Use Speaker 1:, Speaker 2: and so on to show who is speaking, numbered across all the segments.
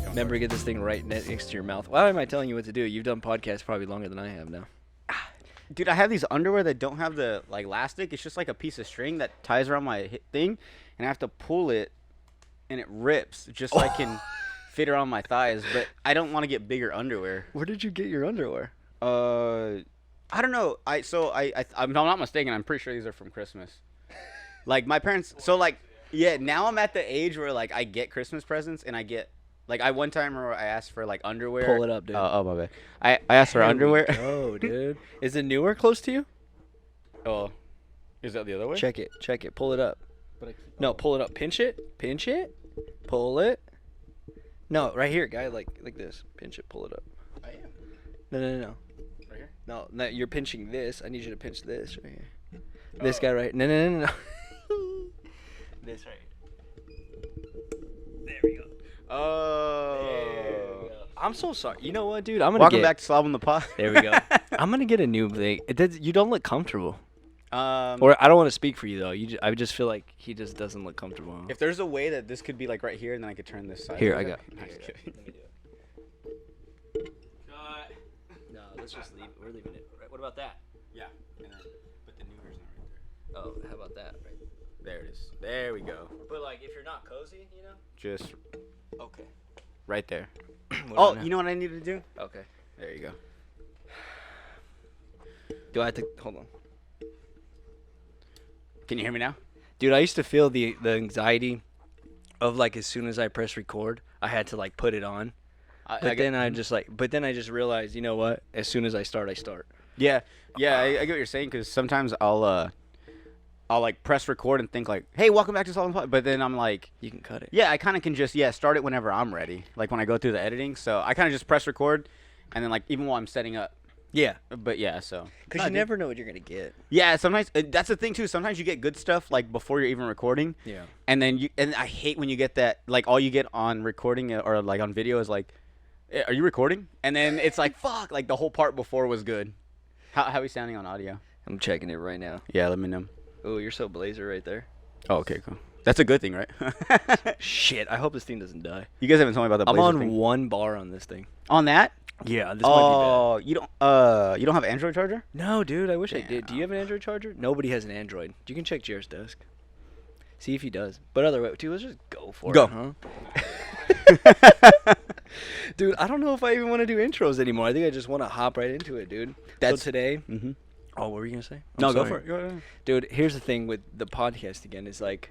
Speaker 1: Remember, get this thing right next to your mouth. Why am I telling you what to do? You've done podcasts probably longer than I have now.
Speaker 2: Dude, I have these underwear that don't have the like elastic. It's just like a piece of string that ties around my thing, and I have to pull it, and it rips just so I can fit around my thighs. But I don't want to get bigger underwear.
Speaker 1: Where did you get your underwear?
Speaker 2: I don't know. I'm not mistaken. I'm pretty sure these are from Christmas. Like my parents. So like, yeah. Now I'm at the age where like I get Christmas presents, and I get. Like, one time I asked for, like, underwear.
Speaker 1: Pull it up, dude.
Speaker 2: Oh, my bad. I asked for underwear.
Speaker 1: Oh, dude. Is it newer close to you?
Speaker 2: Oh. Is that the other way?
Speaker 1: Check it. Pull it up. No, pull it up. Pinch it. Pull it. No, right here, guy. Like this. Pinch it. Pull it up.
Speaker 2: I am.
Speaker 1: No.
Speaker 2: Right here?
Speaker 1: No, you're pinching this. I need you to pinch this right here. This guy right. No. This right here. There we go.
Speaker 2: Oh.
Speaker 1: I'm so sorry. You know what, dude?
Speaker 2: Welcome back to Slob on the Pod.
Speaker 1: There we go. I'm gonna get a new thing. You don't look comfortable.
Speaker 2: Or
Speaker 1: I don't want to speak for you though. I just feel like he just doesn't look comfortable.
Speaker 2: If there's a way that this could be like right here, and then I could turn this side.
Speaker 1: Here, I got.
Speaker 2: I'm just kidding.
Speaker 1: Let me do it. Cut. No, let's just leave. We're leaving it. Right. What about that?
Speaker 2: Yeah. But the new version right there.
Speaker 1: Oh, how about that? Right.
Speaker 2: There it is. There we go.
Speaker 1: But like, if you're not cozy, you know.
Speaker 2: Just.
Speaker 1: Okay.
Speaker 2: Right there.
Speaker 1: Oh,
Speaker 2: you know what I need to do?
Speaker 1: Okay.
Speaker 2: There you go.
Speaker 1: Do I have to hold on?
Speaker 2: Can you hear me now?
Speaker 1: Dude, I used to feel the anxiety of like as soon as I press record, I had to like put it on. But then I just realized, you know what? As soon as I start, I start.
Speaker 2: Yeah, I get what you're saying, because sometimes I'll like press record and think like, hey, welcome back to Slob on the Pod. But then I'm like,
Speaker 1: you can cut it.
Speaker 2: Yeah, I kind of can just start it whenever I'm ready. Like when I go through the editing, so I kind of just press record, and then like even while I'm setting up.
Speaker 1: Yeah.
Speaker 2: But yeah, so.
Speaker 1: Because you never know what you're gonna get.
Speaker 2: Yeah, sometimes that's the thing too. Sometimes you get good stuff like before you're even recording.
Speaker 1: Yeah.
Speaker 2: And then I hate when you get that, like all you get on recording or like on video is like, are you recording? And then it's like, fuck, like the whole part before was good. How are we sounding on audio?
Speaker 1: I'm checking it right now.
Speaker 2: Yeah, let me know.
Speaker 1: Oh, you're so blazer right there.
Speaker 2: Oh, okay, cool. That's a good thing, right?
Speaker 1: Shit, I hope this thing doesn't die.
Speaker 2: You guys haven't told me about the blazer
Speaker 1: I'm on
Speaker 2: thing.
Speaker 1: 1 bar on this thing.
Speaker 2: On that?
Speaker 1: Yeah, this might be
Speaker 2: bad. You don't have an Android charger?
Speaker 1: No, dude, I wish I did. Do you have an Android charger? Nobody has an Android. You can check Jared's desk. See if he does. But otherwise, dude, let's just go for it, huh? Dude, I don't know if I even want to do intros anymore. I think I just want to hop right into it, dude. So today...
Speaker 2: Mm-hmm.
Speaker 1: Oh, what were you going to say?
Speaker 2: No, go for it. Go ahead.
Speaker 1: Dude, here's the thing with the podcast again. Is like,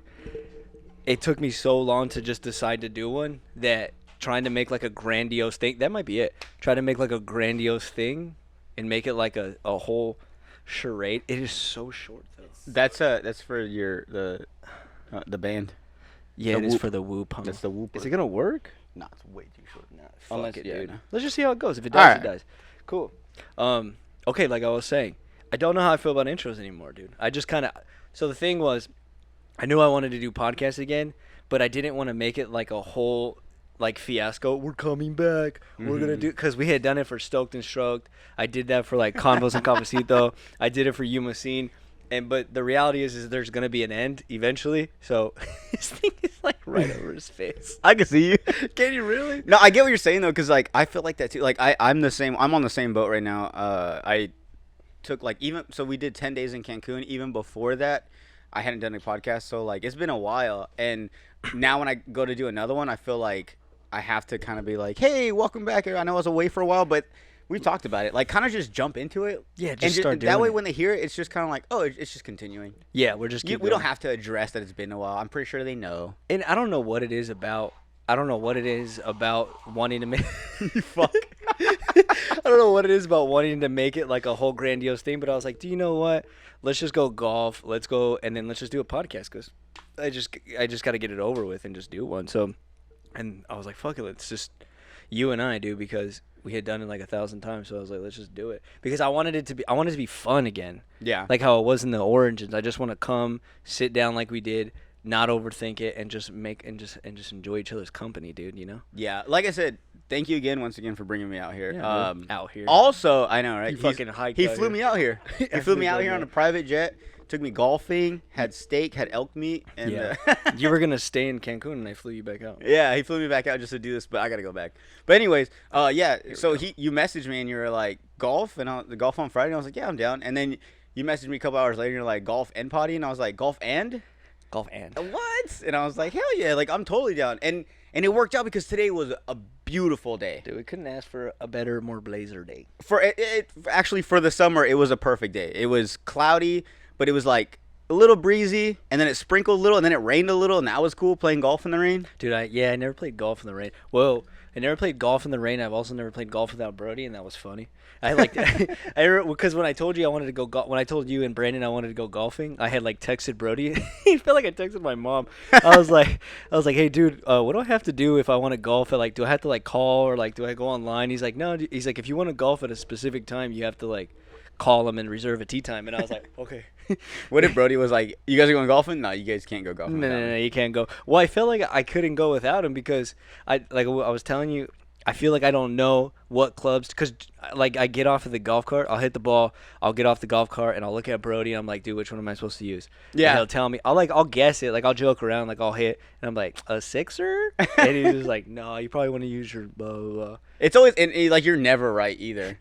Speaker 1: it took me so long to just decide to do one that trying to make like a grandiose thing, that might be it. Try to make like a grandiose thing and make it like a whole charade. It is so short, though.
Speaker 2: That's for the band.
Speaker 1: Yeah, it is for the whoop. Huh?
Speaker 2: That's the whoop.
Speaker 1: Is it going to work?
Speaker 2: Nah, it's way too short.
Speaker 1: Nah, fuck it, dude.
Speaker 2: No.
Speaker 1: Let's just see how it goes. If it does, it does. Cool. Okay, like I was saying, I don't know how I feel about intros anymore, dude. I just kind of... So the thing was, I knew I wanted to do podcasts again, but I didn't want to make it like a whole like fiasco. We're coming back. Mm-hmm. We're going to do... Because we had done it for Stoked and Stroked. I did that for like Convos and Cafecito. I did it for YumaSeen. But the reality is there's going to be an end eventually. So his thing is like right over his face.
Speaker 2: I can see you.
Speaker 1: Can you really?
Speaker 2: No, I get what you're saying though, because like I feel like that too. Like I'm the same. I'm on the same boat right now. I took like we did 10 days in Cancun. Even before that, I hadn't done a podcast. So like it's been a while. And now when I go to do another one, I feel like I have to kind of be like, hey, welcome back. I know I was away for a while, but we talked about it. Like, kind of just jump into it.
Speaker 1: Yeah, just start doing it.
Speaker 2: That way, when they hear it, it's just kind of like, oh, it's just continuing.
Speaker 1: Yeah, we're just
Speaker 2: we don't have to address that it's been a while. I'm pretty sure they know.
Speaker 1: And I don't know what it is about. Wanting to make.
Speaker 2: Fuck.
Speaker 1: I don't know what it is about wanting to make it like a whole grandiose thing. But I was like, do you know what? Let's just go golf. Let's go, and then let's just do a podcast because I just got to get it over with and just do one. So, and I was like, fuck it, let's just you and I do because we had done it like 1,000 times, so I was like, let's just do it because I wanted it to be fun again.
Speaker 2: Yeah,
Speaker 1: like how it was in the Origins. I just want to come, sit down like we did, not overthink it, and just enjoy each other's company, dude. You know?
Speaker 2: Yeah, like I said, thank you again, once again, for bringing me out here.
Speaker 1: Yeah, out here.
Speaker 2: Also, I know, right?
Speaker 1: You fucking hiked
Speaker 2: He
Speaker 1: out
Speaker 2: flew
Speaker 1: here.
Speaker 2: me out here. He flew me out here on a private jet. Took me golfing. Had steak. Had elk meat. And
Speaker 1: Yeah. You were gonna stay in Cancun, and I flew you back out.
Speaker 2: yeah, he flew me back out just to do this, but I gotta go back. But anyways, yeah. So you messaged me and you were like, golf, and the golf on Friday. And I was like, yeah, I'm down. And then you messaged me a couple hours later. And you're like, golf and potty, and I was like, golf and what? And I was like, hell yeah, like I'm totally down. And it worked out because today was a beautiful day.
Speaker 1: Dude, we couldn't ask for a better, more blazer day.
Speaker 2: For actually, for the summer, it was a perfect day. It was cloudy, but it was like a little breezy, and then it sprinkled a little, and then it rained a little, and that was cool, playing golf in the rain.
Speaker 1: Dude, I never played golf in the rain. Well, I never played golf in the rain. I've also never played golf without Brody, and that was funny. I like because when I told you I wanted to go when I told you and Brandon I wanted to go golfing, I had like texted Brody. He felt like I texted my mom. I was like, hey dude, what do I have to do if I want to golf? Do I have to like call, or like do I go online? He's like, no. He's like, if you want to golf at a specific time, you have to like call them and reserve a tee time. And I was like, okay.
Speaker 2: What if Brody was like, you guys are going golfing? No, you guys can't go golfing.
Speaker 1: No, you can't go. Well, I felt like I couldn't go without him because I was telling you, I feel like I don't know what clubs, because like I get off of the golf cart, I'll hit the ball, I'll get off the golf cart, and I'll look at Brody, and I'm like, dude, which one am I supposed to use?
Speaker 2: Yeah.
Speaker 1: And he'll tell me, I'll guess it, like I'll joke around, like I'll hit, and I'm like, a sixer? And he's just like, no, you probably want to use your blah, blah, blah.
Speaker 2: It's always, and like you're never right either.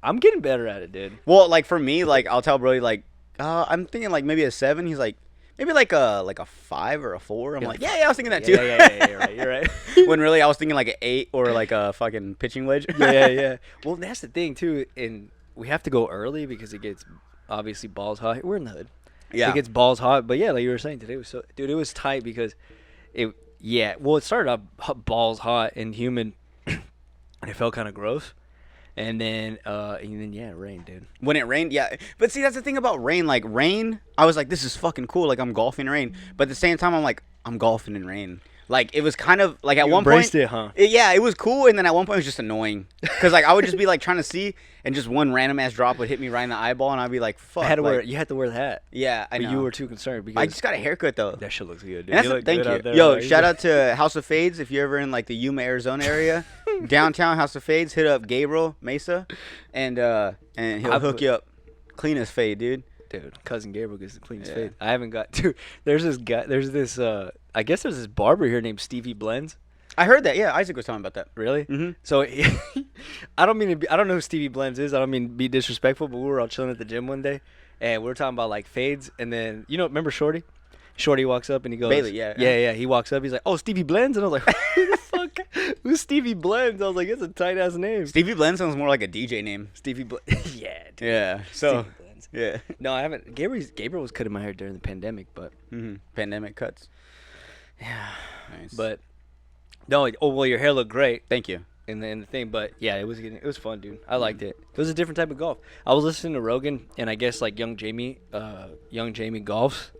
Speaker 1: I'm getting better at it, dude.
Speaker 2: Well, like for me, like I'll tell Brody like, I'm thinking like maybe a 7. He's like, maybe like a 5 or a 4. I'm like, yeah, I was thinking that too.
Speaker 1: Yeah, you're right.
Speaker 2: When really I was thinking like an 8 or like a fucking pitching wedge.
Speaker 1: Yeah. Well, that's the thing too, and we have to go early because it gets obviously balls hot. We're in the hood.
Speaker 2: Yeah.
Speaker 1: It gets balls hot, but yeah, like you were saying, today was it was tight because it started off balls hot and humid, and it felt kind of gross. And then yeah, it rained, dude.
Speaker 2: When it rained, yeah. But see, that's the thing about rain. Like, rain, I was like, this is fucking cool. Like, I'm golfing in rain. But at the same time, I'm like, I'm golfing in rain. Like, it was kind of, like, at one point.
Speaker 1: You embraced it, huh?
Speaker 2: Yeah, it was cool. And then at one point, it was just annoying. Because, like, I would just be, like, trying to see. And just one random-ass drop would hit me right in the eyeball. And I'd be like, fuck.
Speaker 1: You had to wear the hat.
Speaker 2: Yeah, I know.
Speaker 1: But you were too concerned because.
Speaker 2: I just got a haircut, though.
Speaker 1: That shit looks good, dude.
Speaker 2: And
Speaker 1: You look
Speaker 2: thank
Speaker 1: good
Speaker 2: you.
Speaker 1: out there,
Speaker 2: Yo,
Speaker 1: right?
Speaker 2: shout out to House of Fades. If you're ever in, like, the Yuma, Arizona area. Downtown House of Fades. Hit up Gabriel Mesa. And he'll hook you up. Clean as fade, dude.
Speaker 1: Dude, cousin Gabriel gets the cleanest fade. I haven't got. Dude, there's this guy. I guess there's this barber here named Stevie Blends.
Speaker 2: I heard that. Yeah, Isaac was talking about that.
Speaker 1: Really?
Speaker 2: Mm-hmm.
Speaker 1: So, I don't know who Stevie Blends is. I don't mean to be disrespectful, but we were all chilling at the gym one day, and we were talking about like fades, and then remember Shorty? Shorty walks up and he goes,
Speaker 2: Bailey, yeah.
Speaker 1: Yeah. He walks up. He's like, oh, Stevie Blends, and I was like, who the fuck? Who's Stevie Blends? I was like, it's a tight ass name.
Speaker 2: Stevie Blends sounds more like a DJ name.
Speaker 1: Stevie Blends. Yeah. Dude.
Speaker 2: Yeah. So.
Speaker 1: Stevie Blends.
Speaker 2: Yeah.
Speaker 1: No, I haven't. Gabriel was cutting my hair during the pandemic, but.
Speaker 2: Pandemic cuts.
Speaker 1: Yeah.
Speaker 2: Nice.
Speaker 1: But. No. Oh well, your hair looked great.
Speaker 2: Thank you.
Speaker 1: In the thing, but yeah, it was fun, dude. I liked it. It was a different type of golf. I was listening to Rogan, and I guess like young Jamie golfs,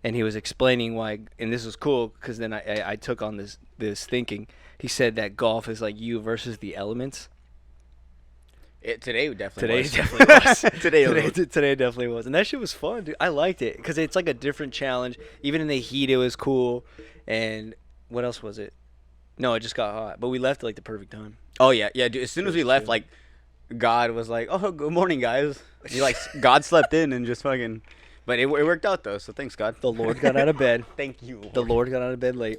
Speaker 1: and he was explaining why. And this was cool because then I took on this thinking. He said that golf is like you versus the elements.
Speaker 2: Today definitely was.
Speaker 1: Today definitely was, and that shit was fun, dude. I liked it because it's like a different challenge. Even in the heat, it was cool. And what else was it? No, it just got hot, but we left at like the perfect time.
Speaker 2: Oh yeah, dude. As soon as we left, like, God was like, "Oh, good morning, guys." He like God slept in and just fucking, but it worked out though. So thanks, God.
Speaker 1: The Lord got out of bed.
Speaker 2: Thank you, Lord.
Speaker 1: The Lord got out of bed late,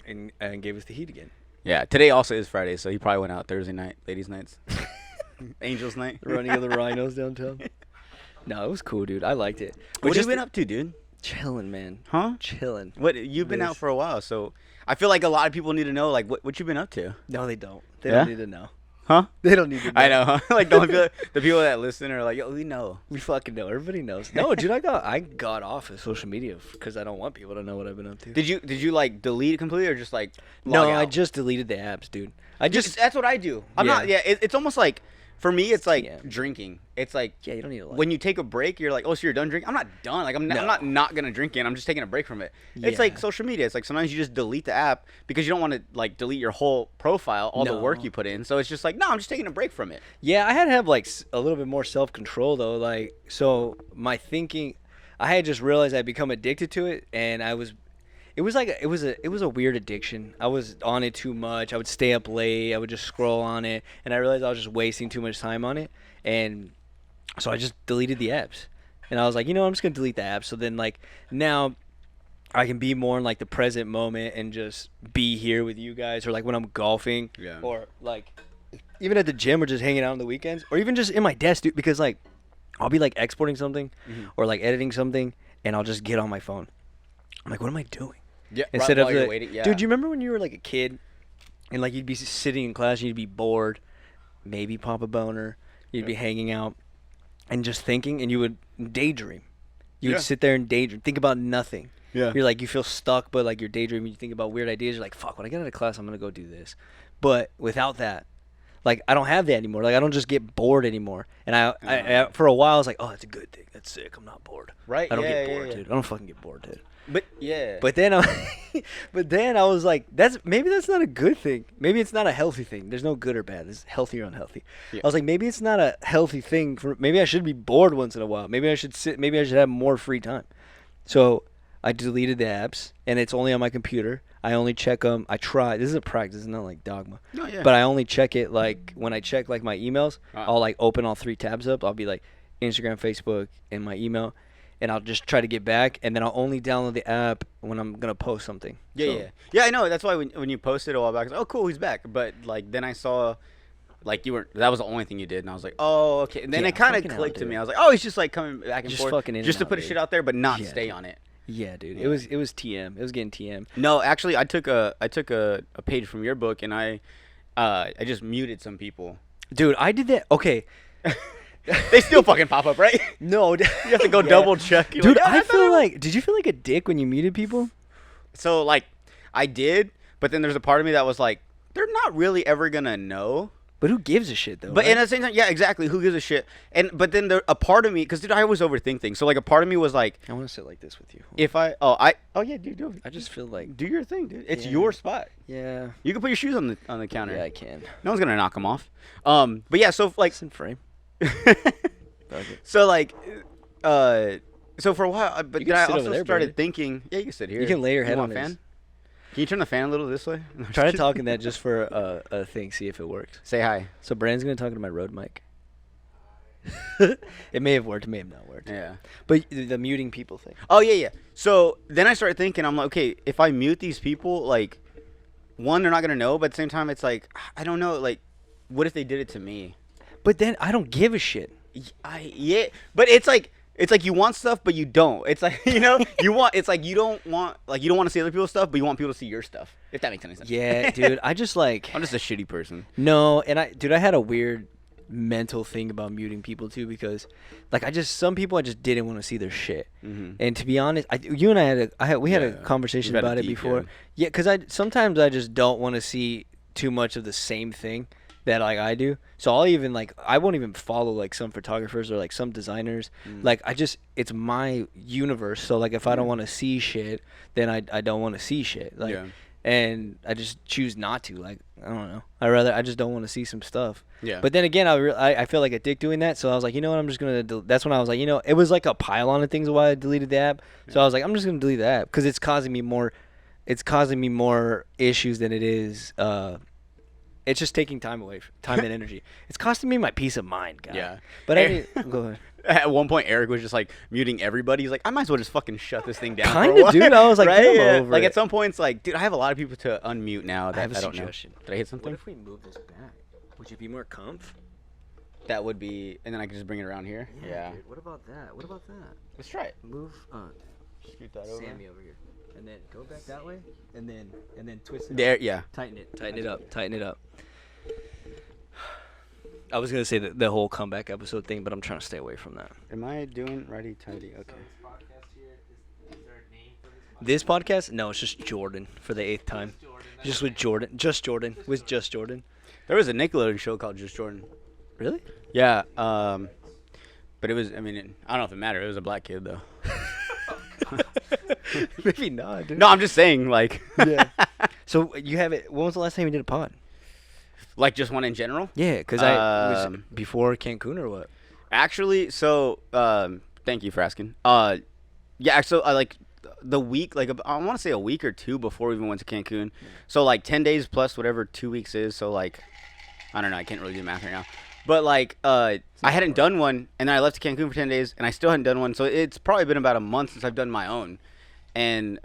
Speaker 1: and gave us the heat again.
Speaker 2: Yeah, today also is Friday, so he probably went out Thursday night, ladies' nights, Angels night,
Speaker 1: running of the rhinos downtown. No, it was cool, dude. I liked it.
Speaker 2: What have you been up to, dude?
Speaker 1: Chilling, man.
Speaker 2: Huh?
Speaker 1: Chilling.
Speaker 2: What you've been out for a while, so I feel like a lot of people need to know, like, what you've been up to.
Speaker 1: No, they don't. They don't need to know.
Speaker 2: Huh?
Speaker 1: They don't need to know.
Speaker 2: I know, huh? Like the people that listen are like, yo, we know.
Speaker 1: We fucking know. Everybody knows. No, dude, I got off of social media because I don't want people to know what I've been up to.
Speaker 2: Did you like delete it completely or just like
Speaker 1: log
Speaker 2: out?
Speaker 1: I just deleted the apps, dude.
Speaker 2: That's what I do. I'm not. Yeah, it's almost like. For me, it's like drinking. It's like
Speaker 1: you don't need to.
Speaker 2: When you take a break, you're like, oh, so you're done drinking? I'm not done. Like I'm not gonna drink it. I'm just taking a break from it. It's like social media. It's like sometimes you just delete the app because you don't want to like delete your whole profile, all the work you put in. So it's just like, no, I'm just taking a break from it.
Speaker 1: Yeah, I had to have like a little bit more self control though. Like so, my thinking, I had just realized I'd become addicted to it, and I was It was like it was a weird addiction. I was on it too much. I would stay up late. I would just scroll on it, and I realized I was just wasting too much time on it. And so I just deleted the apps. And I was like, you know, I'm just gonna delete the apps. So then like now I can be more in like the present moment and just be here with you guys, or like when I'm golfing, or like even at the gym, or just hanging out on the weekends, or even just in my desk, dude. Because like I'll be like exporting something or like editing something, and I'll just get on my phone. I'm like, what am I doing?
Speaker 2: Yeah,
Speaker 1: Instead of
Speaker 2: waiting,
Speaker 1: dude, you remember when you were like a kid, and like you'd be sitting in class, and you'd be bored, maybe pop a boner, you'd be hanging out, and just thinking, and you would daydream. You would sit there and daydream, think about nothing.
Speaker 2: Yeah.
Speaker 1: You're like, you feel stuck, but like you're daydreaming. You think about weird ideas. You're like, fuck, when I get out of class, I'm gonna go do this. But without that, like I don't have that anymore. Like I don't just get bored anymore. And I for a while I was like, oh, that's a good thing. That's sick. I'm not bored.
Speaker 2: Right.
Speaker 1: I don't get bored, dude. I don't fucking get bored, dude.
Speaker 2: But
Speaker 1: then I was like, maybe that's not a good thing. Maybe it's not a healthy thing. There's no good or bad. It's healthy or unhealthy. Yeah. I was like, maybe it's not a healthy thing. Maybe I should be bored once in a while. Maybe I should sit. Maybe I should have more free time. So I deleted the apps, and it's only on my computer. I only check them. I try. This is a practice. It's not like dogma.
Speaker 2: No, yeah.
Speaker 1: But I only check it like when I check like my emails. I'll like open all 3 tabs up. I'll be like Instagram, Facebook, and my email. And I'll just try to get back, and then I'll only download the app when I'm gonna post something.
Speaker 2: Yeah. I know. That's why when you posted a while back, I was like, oh, cool, he's back. But like then I saw, like that was the only thing you did, and I was like, oh, okay. And then it kind of clicked to me. I was like, oh, he's just like coming back and forth, just to put shit out there, but not stay on it.
Speaker 1: Yeah, dude. It was TM. It was getting TM.
Speaker 2: No, actually, I took a page from your book, and I just muted some people.
Speaker 1: Dude, I did that. Okay.
Speaker 2: They still fucking pop up, right?
Speaker 1: No.
Speaker 2: You have to go double check.
Speaker 1: Dude, like, I feel like, did you feel like a dick when you muted people?
Speaker 2: So, like, I did, but then there's a part of me that was like, they're not really ever going to know.
Speaker 1: But who gives a shit, though?
Speaker 2: But at the same time, yeah, exactly. Who gives a shit? But then a part of me, because, dude, I always overthink things. So, like, a part of me was like,
Speaker 1: I want to sit like this with you.
Speaker 2: Yeah, dude.
Speaker 1: I just feel like.
Speaker 2: Do your thing, dude. It's your spot.
Speaker 1: Yeah.
Speaker 2: You can put your shoes on the counter.
Speaker 1: Yeah, I can.
Speaker 2: No one's going to knock them off. But yeah, so, like.
Speaker 1: It's in frame.
Speaker 2: So like, so for a while, but then I also
Speaker 1: there,
Speaker 2: started thinking. Yeah, you can sit here.
Speaker 1: You can lay your head on
Speaker 2: a fan. Can you turn the fan a little this way?
Speaker 1: Try to talk in that just for a thing. See if it works.
Speaker 2: Say hi.
Speaker 1: So Brandon's gonna talk to my Rode mic. It may have worked. It may have not worked.
Speaker 2: Yeah.
Speaker 1: But the muting people thing.
Speaker 2: Oh yeah. So then I started thinking. I'm like, okay, if I mute these people, like, one, they're not gonna know. But at the same time, it's like, I don't know. Like, what if they did it to me?
Speaker 1: But then I don't give a shit.
Speaker 2: But it's like you want stuff, but you don't. It's like, you know, you don't want to see other people's stuff, but you want people to see your stuff. If that makes any sense.
Speaker 1: Yeah, dude. I'm just a
Speaker 2: shitty person.
Speaker 1: No, and I had a weird mental thing about muting people too, because like some people I just didn't want to see their shit. Mm-hmm. And to be honest, you and I had a conversation about it before. Yeah, because sometimes I just don't want to see too much of the same thing that like I do. So I won't even follow like some photographers or like some designers. Like it's my universe. So like if I don't want to see shit, then I don't want to see shit. Like and I just choose not to. Like I don't know. I just don't want to see some stuff. Yeah. But then again, I feel like a dick doing that. So I was like, you know what? I'm just gonna. That's when I was like, you know, it was like a pile on of things why I deleted the app. So I was like, I'm just gonna delete the app because it's causing me more. It's causing me more issues than it is. It's just taking time away, time and energy. It's costing me my peace of mind, guy. Yeah. But go ahead.
Speaker 2: At one point, Eric was just like muting everybody. He's like, I might as well just fucking shut this thing down.
Speaker 1: Kind of, dude. I was like,
Speaker 2: right?
Speaker 1: Over
Speaker 2: like
Speaker 1: it.
Speaker 2: At some point, it's like, dude, I have a lot of people to unmute now. That I have a
Speaker 1: suggestion.
Speaker 2: Did I hit something?
Speaker 1: What if we move this back? Would you be more comf?
Speaker 2: That would be, and then I could just bring it around here. Yeah.
Speaker 1: Dude, what about that?
Speaker 2: Let's try it.
Speaker 1: Move.
Speaker 2: Scoot that over.
Speaker 1: Sammy over here, and then go back that way, and then twist it.
Speaker 2: There,
Speaker 1: up.
Speaker 2: yeah.
Speaker 1: Tighten it up. I was gonna say the whole comeback episode thing, but I'm trying to stay away from that.
Speaker 2: Am I doing righty tighty? Okay.
Speaker 3: So this podcast here, is there a name for
Speaker 1: this podcast? No, it's just Jordan for the 8th time. Just with Jordan. Just Jordan. With just Jordan.
Speaker 2: There was a Nickelodeon show called Just Jordan.
Speaker 1: Really?
Speaker 2: Yeah. But it was. I mean, I don't know if it mattered. It was a black kid though.
Speaker 1: Maybe not, dude.
Speaker 2: No, I'm just saying, like.
Speaker 1: Yeah. So you have it. When was the last time you did a pod?
Speaker 2: Like just one in general?
Speaker 1: Yeah, because I was before Cancun or what?
Speaker 2: Actually, so thank you for asking. Yeah, so I like the week, like I want to say a week or two before we even went to Cancun. So like 10 days plus whatever 2 weeks is. So like, I don't know. I can't really do math right now. But like, I hadn't done one, and then I left to Cancun for 10 days, and I still hadn't done one. So it's probably been about a month since I've done my own, and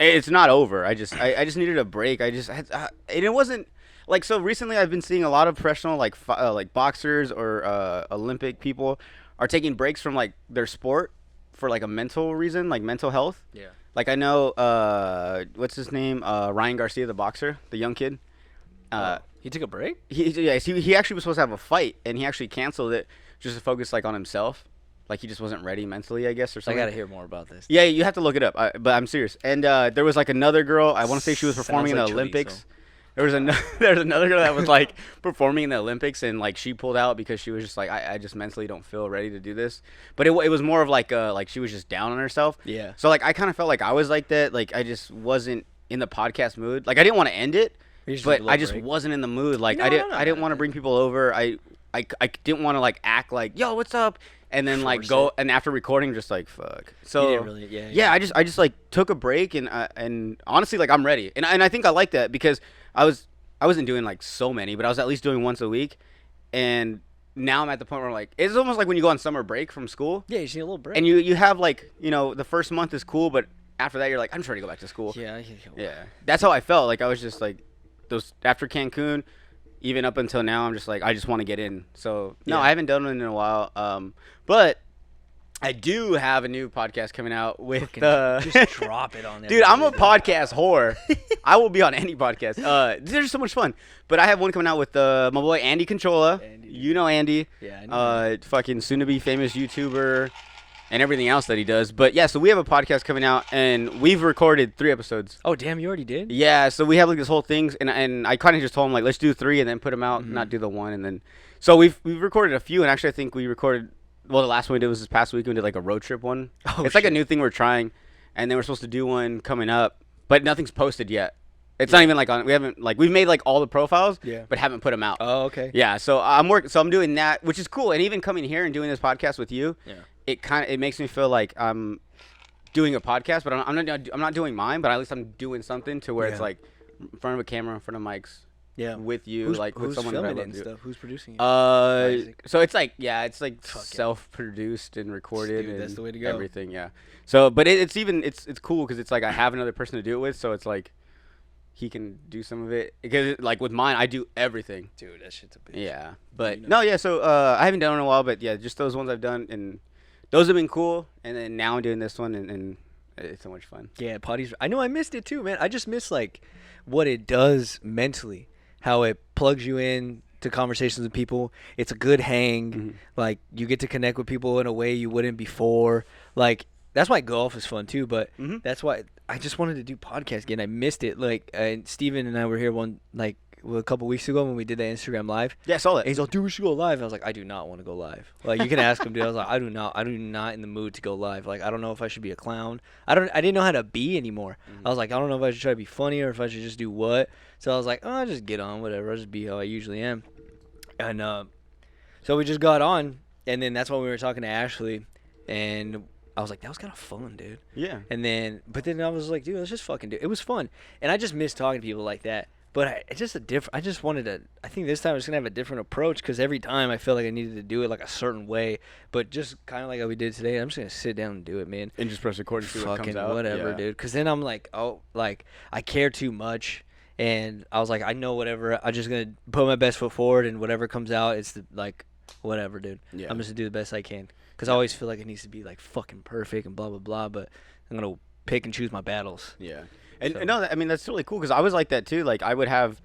Speaker 2: it's not over. I just needed a break. And it wasn't like, so recently I've been seeing a lot of professional like boxers or Olympic people are taking breaks from like their sport for like a mental reason, like mental health.
Speaker 1: Yeah.
Speaker 2: Like I know, what's his name? Ryan Garcia, the boxer, the young kid.
Speaker 1: He took a break?
Speaker 2: He actually was supposed to have a fight, and he actually canceled it just to focus like on himself. Like he just wasn't ready mentally, I guess, or
Speaker 1: I
Speaker 2: something.
Speaker 1: gotta hear more about this.
Speaker 2: Yeah, you have to look it up. But I'm serious. And there was like another girl. I want to say she was performing in the Olympics. There was another girl that was like performing in the Olympics, and like she pulled out because she was just like, I just mentally don't feel ready to do this. But it was more of like she was just down on herself.
Speaker 1: Yeah.
Speaker 2: So like I kind of felt like I was like that. Like I just wasn't in the podcast mood. Like I didn't want to end it, but I just wasn't in the mood. Like I didn't want to bring people over. I didn't want to like act like, yo, what's up? And then like go and after recording just like fuck. So
Speaker 1: you didn't really,
Speaker 2: I just like took a break, and honestly like I'm ready. And I think I like that because I wasn't doing like so many, but I was at least doing once a week. And now I'm at the point where I'm like, it's almost like when you go on summer break from school.
Speaker 1: Yeah, you just need a little break.
Speaker 2: And you have like, the first month is cool, but after that you're like, I'm just ready to go back to school.
Speaker 1: Yeah.
Speaker 2: That's how I felt. Like I was just like those after Cancun, even up until now, I'm just like, I just want to get in. So no, I haven't done one in a while. But I do have a new podcast coming out with
Speaker 1: just drop it on there.
Speaker 2: Dude, I'm a podcast whore. I will be on any podcast. They're just so much fun. But I have one coming out with my boy Andy Controlla. You know Andy.
Speaker 1: Yeah, I know.
Speaker 2: Fucking soon to be famous YouTuber and everything else that he does. But yeah, so we have a podcast coming out, and we've recorded 3 episodes.
Speaker 1: Oh damn, you already did?
Speaker 2: Yeah, so we have like this whole thing, and I kind of just told him like, let's do 3 and then put them out, not do the 1, and then so we've recorded a few, and actually I think we recorded. Well, the last one we did was this past week. We did like a road trip one. It's like a new thing we're trying, and then we're supposed to do one coming up, but nothing's posted yet. It's not even like on. We haven't like we've made like all the profiles, but haven't put them out.
Speaker 1: Oh, okay.
Speaker 2: Yeah, so I'm doing that, which is cool, and even coming here and doing this podcast with you, it makes me feel like I'm doing a podcast, but I'm not doing mine, but at least I'm doing something to where it's like in front of a camera, in front of mics. Yeah, with you, with someone
Speaker 1: filming
Speaker 2: that I
Speaker 1: it and stuff. Who's producing it?
Speaker 2: So it's like self-produced and recorded.
Speaker 1: Dude,
Speaker 2: and
Speaker 1: that's the way to go.
Speaker 2: Everything, yeah. So, but it's cool because it's like I have another person to do it with, so it's like he can do some of it. Because like with mine, I do everything.
Speaker 1: Dude, that shit's a bitch.
Speaker 2: Yeah, but So I haven't done it in a while, but yeah, just those ones I've done, and those have been cool. And then now I'm doing this one, and it's so much fun.
Speaker 1: Yeah, potties. I know I missed it too, man. I just miss like what it does mentally. How it plugs you in to conversations with people. It's a good hang. Like you get to connect with people in a way you wouldn't before. Like that's why golf is fun too. But that's why I just wanted to do podcast again. I missed it. Like Steven and I were here a couple weeks ago when we did that Instagram live.
Speaker 2: Yeah, I saw that.
Speaker 1: And he's like, dude, we should go live. I was like, I do not want to go live. Like you can ask him, dude. I was like, I do not in the mood to go live. Like I don't know if I should be a clown. I didn't know how to be anymore. I was like, I don't know if I should try to be funny or if I should just do what. So I was like, I'll just get on, whatever. I'll just be how I usually am. And so we just got on, and then that's when we were talking to Ashley, and I was like, that was kind of fun, dude.
Speaker 2: Yeah.
Speaker 1: And then, but then I was like, dude, let's just fucking do it. It was fun. And I just miss talking to people like that. But I just wanted to, I think this time I was going to have a different approach because every time I felt like I needed to do it like a certain way. But just kind of like how we did today, I'm just going to sit down and do it, man.
Speaker 2: And just press record and see what comes out.
Speaker 1: Whatever, dude. Because then I'm like, I care too much. And I was like, I know whatever. I'm just going to put my best foot forward, and whatever comes out, it's whatever, dude. Yeah. I'm just going to do the best I can. Because I always feel like it needs to be like fucking perfect and blah, blah, blah. But I'm going to pick and choose my battles.
Speaker 2: Yeah. And no, I mean, that's really cool because I was like that too. Like I would have,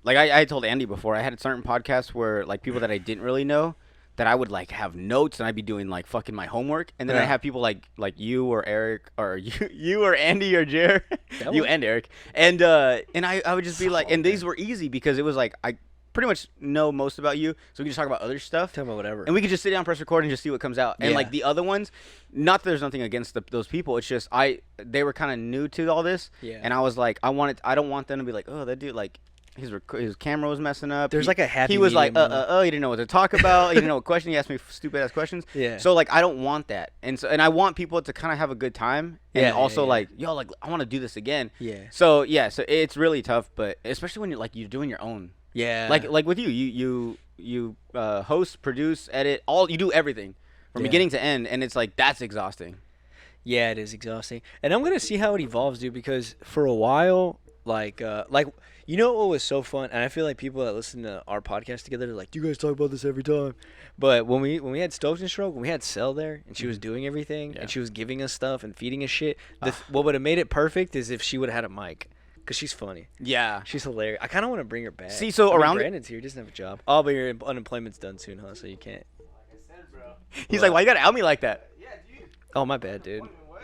Speaker 2: like I told Andy before, I had certain podcasts where like people that I didn't really know, that I would like have notes and I'd be doing like fucking my homework, and then I have people like you or Eric or you or Andy or Jer, you and Eric, and I would just be like, and these were easy because it was like I pretty much know most about you, so we can just talk about other stuff.
Speaker 1: Talk about whatever.
Speaker 2: And we could just sit down, press record, and just see what comes out. And like the other ones, not that there's nothing against those people. It's just they were kind of new to all this. Yeah. And I was like, I don't want them to be like, oh, that dude, like, his camera was messing up.
Speaker 1: There's like a happy
Speaker 2: He was like,
Speaker 1: medium.
Speaker 2: he didn't know what to talk about. He didn't know what question. He asked me stupid ass questions.
Speaker 1: Yeah.
Speaker 2: So like, I don't want that, and I want people to kind of have a good time, and also like, yo, like I want to do this again.
Speaker 1: Yeah.
Speaker 2: So so it's really tough, but especially when you're doing your own.
Speaker 1: Yeah.
Speaker 2: Like with you host, produce, edit, you do everything from beginning to end, and it's like that's exhausting.
Speaker 1: Yeah, it is exhausting, and I'm gonna see how it evolves, dude. Because for a while, like you know what was so fun, and I feel like people that listen to our podcast together, they're like, "You guys talk about this every time." But when we had Stoked and Stroke, when we had Cell there, and she was doing everything, and she was giving us stuff and feeding us shit, what would have made it perfect is if she would have had a mic. Because she's funny.
Speaker 2: Yeah.
Speaker 1: She's hilarious. I kind of want to bring her back.
Speaker 2: See, so around
Speaker 1: Brandon's here. He doesn't have a job. Oh, but your unemployment's done soon, huh? So you can't.
Speaker 3: Like I said, bro.
Speaker 2: He's like, why you gotta out me like that?
Speaker 3: Yeah, dude.
Speaker 1: Oh, my bad, dude.
Speaker 3: What?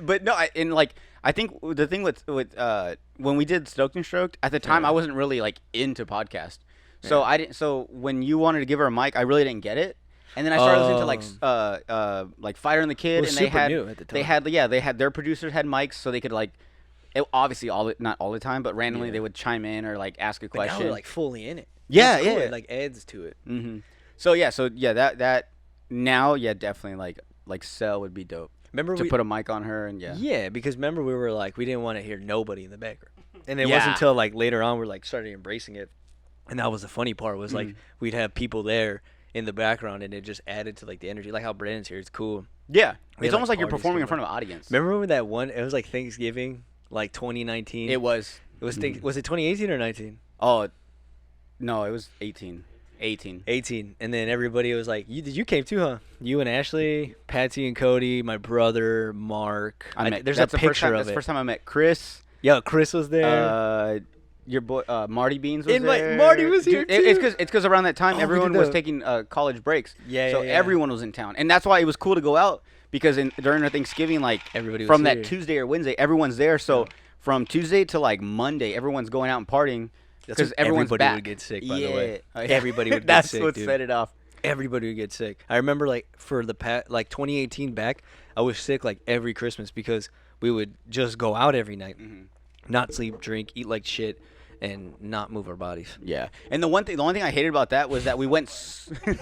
Speaker 2: But no, I think the thing with when we did Stoked and Stroked at the time, I wasn't really like into podcast. So I didn't. So when you wanted to give her a mic, I really didn't get it. And then I started listening to like Fighter and the Kid, and they had their producers had mics, so they could like, obviously not all the time, but randomly they would chime in or like ask a
Speaker 1: But now
Speaker 2: question.
Speaker 1: we're like fully in it.
Speaker 2: Yeah,
Speaker 1: That's cool.
Speaker 2: yeah.
Speaker 1: It like adds to it.
Speaker 2: Mm-hmm. So that now definitely like Cell would be dope.
Speaker 1: Remember
Speaker 2: to put a mic on her and
Speaker 1: Yeah, because remember we were like we didn't want to hear nobody in the background, and it wasn't until like later on we're like started embracing it, and that was the funny part was like we'd have people there in the background, and it just added to like the energy. Like how Brandon's here, it's cool.
Speaker 2: Yeah,
Speaker 1: We
Speaker 2: it's
Speaker 1: had,
Speaker 2: almost like you're
Speaker 1: parties
Speaker 2: performing in
Speaker 1: going
Speaker 2: front of an audience.
Speaker 1: Remember when that one? It was like Thanksgiving, like 2019.
Speaker 2: It was.
Speaker 1: Was was it 2018 or 19?
Speaker 2: Oh, no, it was 18.
Speaker 1: 18. And then everybody was like, you came too, huh? You and Ashley, Patsy and Cody, my brother, Mark. There's a picture of it.
Speaker 2: That's the first time I met Chris.
Speaker 1: Yeah, Chris was there.
Speaker 2: Your boy Marty Beans was there.
Speaker 1: Marty was here too.
Speaker 2: It's because around that time everyone was taking college breaks. So everyone was in town, and that's why it was cool to go out because during our Thanksgiving, like
Speaker 1: everybody was
Speaker 2: from
Speaker 1: here.
Speaker 2: that Tuesday or Wednesday, everyone's there. So from Tuesday to like Monday, everyone's going out and partying because everyone's
Speaker 1: everybody
Speaker 2: back.
Speaker 1: would get sick. By the way,
Speaker 2: Yeah.
Speaker 1: everybody would get
Speaker 2: That's
Speaker 1: sick.
Speaker 2: what
Speaker 1: dude.
Speaker 2: set it off.
Speaker 1: Everybody would get sick. I remember like for the 2018 back, I was sick like every Christmas because we would just go out every night, not sleep, drink, eat like shit, and not move our bodies.
Speaker 2: Yeah, and the only thing I hated about that was that we went.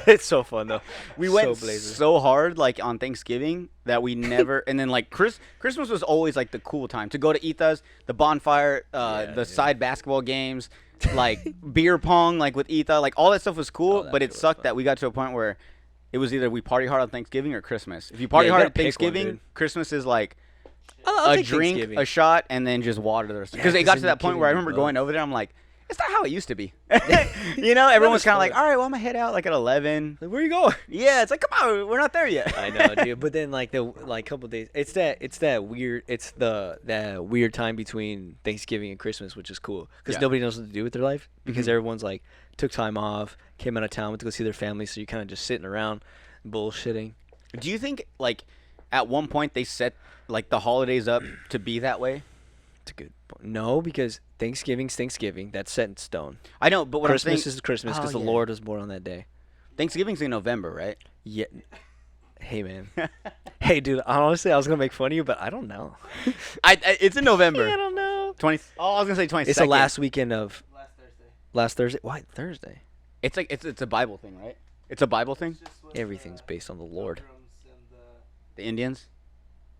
Speaker 1: It's so fun though.
Speaker 2: We went so hard like on Thanksgiving that we never. And then like Christmas was always like the cool time to go to Etha's, the bonfire, side basketball games, like beer pong, like with Etha, like all that stuff was cool. But it sucked that we got to a point where it was either we party hard on Thanksgiving or Christmas. If you party hard on Thanksgiving, Christmas is like. A drink, a shot, and then just water the rest. Because it got to that point where I remember going over there. I'm like, it's not how it used to be. Everyone's kind of like, all right, well, I'm gonna head out like at 11.
Speaker 1: Like, where you going?
Speaker 2: Yeah, it's like, come on, we're not there yet.
Speaker 1: I know, dude. But then like the couple days, it's that weird time between Thanksgiving and Christmas, which is cool because nobody knows what to do with their life because everyone's like took time off, came out of town, went to go see their family, so you're kind of just sitting around bullshitting.
Speaker 2: Do you think like at one point they set like the holidays up to be that way?
Speaker 1: It's a good point. No, because Thanksgiving's Thanksgiving. That's set in stone.
Speaker 2: I know, but what
Speaker 1: Christmas
Speaker 2: I'm saying,
Speaker 1: is Christmas because the Lord was born on that day.
Speaker 2: Thanksgiving's in November, right?
Speaker 1: Yeah. Hey, man. Hey, dude. Honestly, I was gonna make fun of you, but I don't know.
Speaker 2: It's in November.
Speaker 1: I don't know.
Speaker 2: 20. Oh, I was gonna say 22nd.
Speaker 1: It's the last weekend of
Speaker 3: Last Thursday.
Speaker 1: last Thursday. Why Thursday?
Speaker 2: It's like it's a Bible thing, right? It's a Bible thing.
Speaker 3: It's just when
Speaker 1: Everything's based on the Lord.
Speaker 3: Pilgrims and
Speaker 2: The Indians,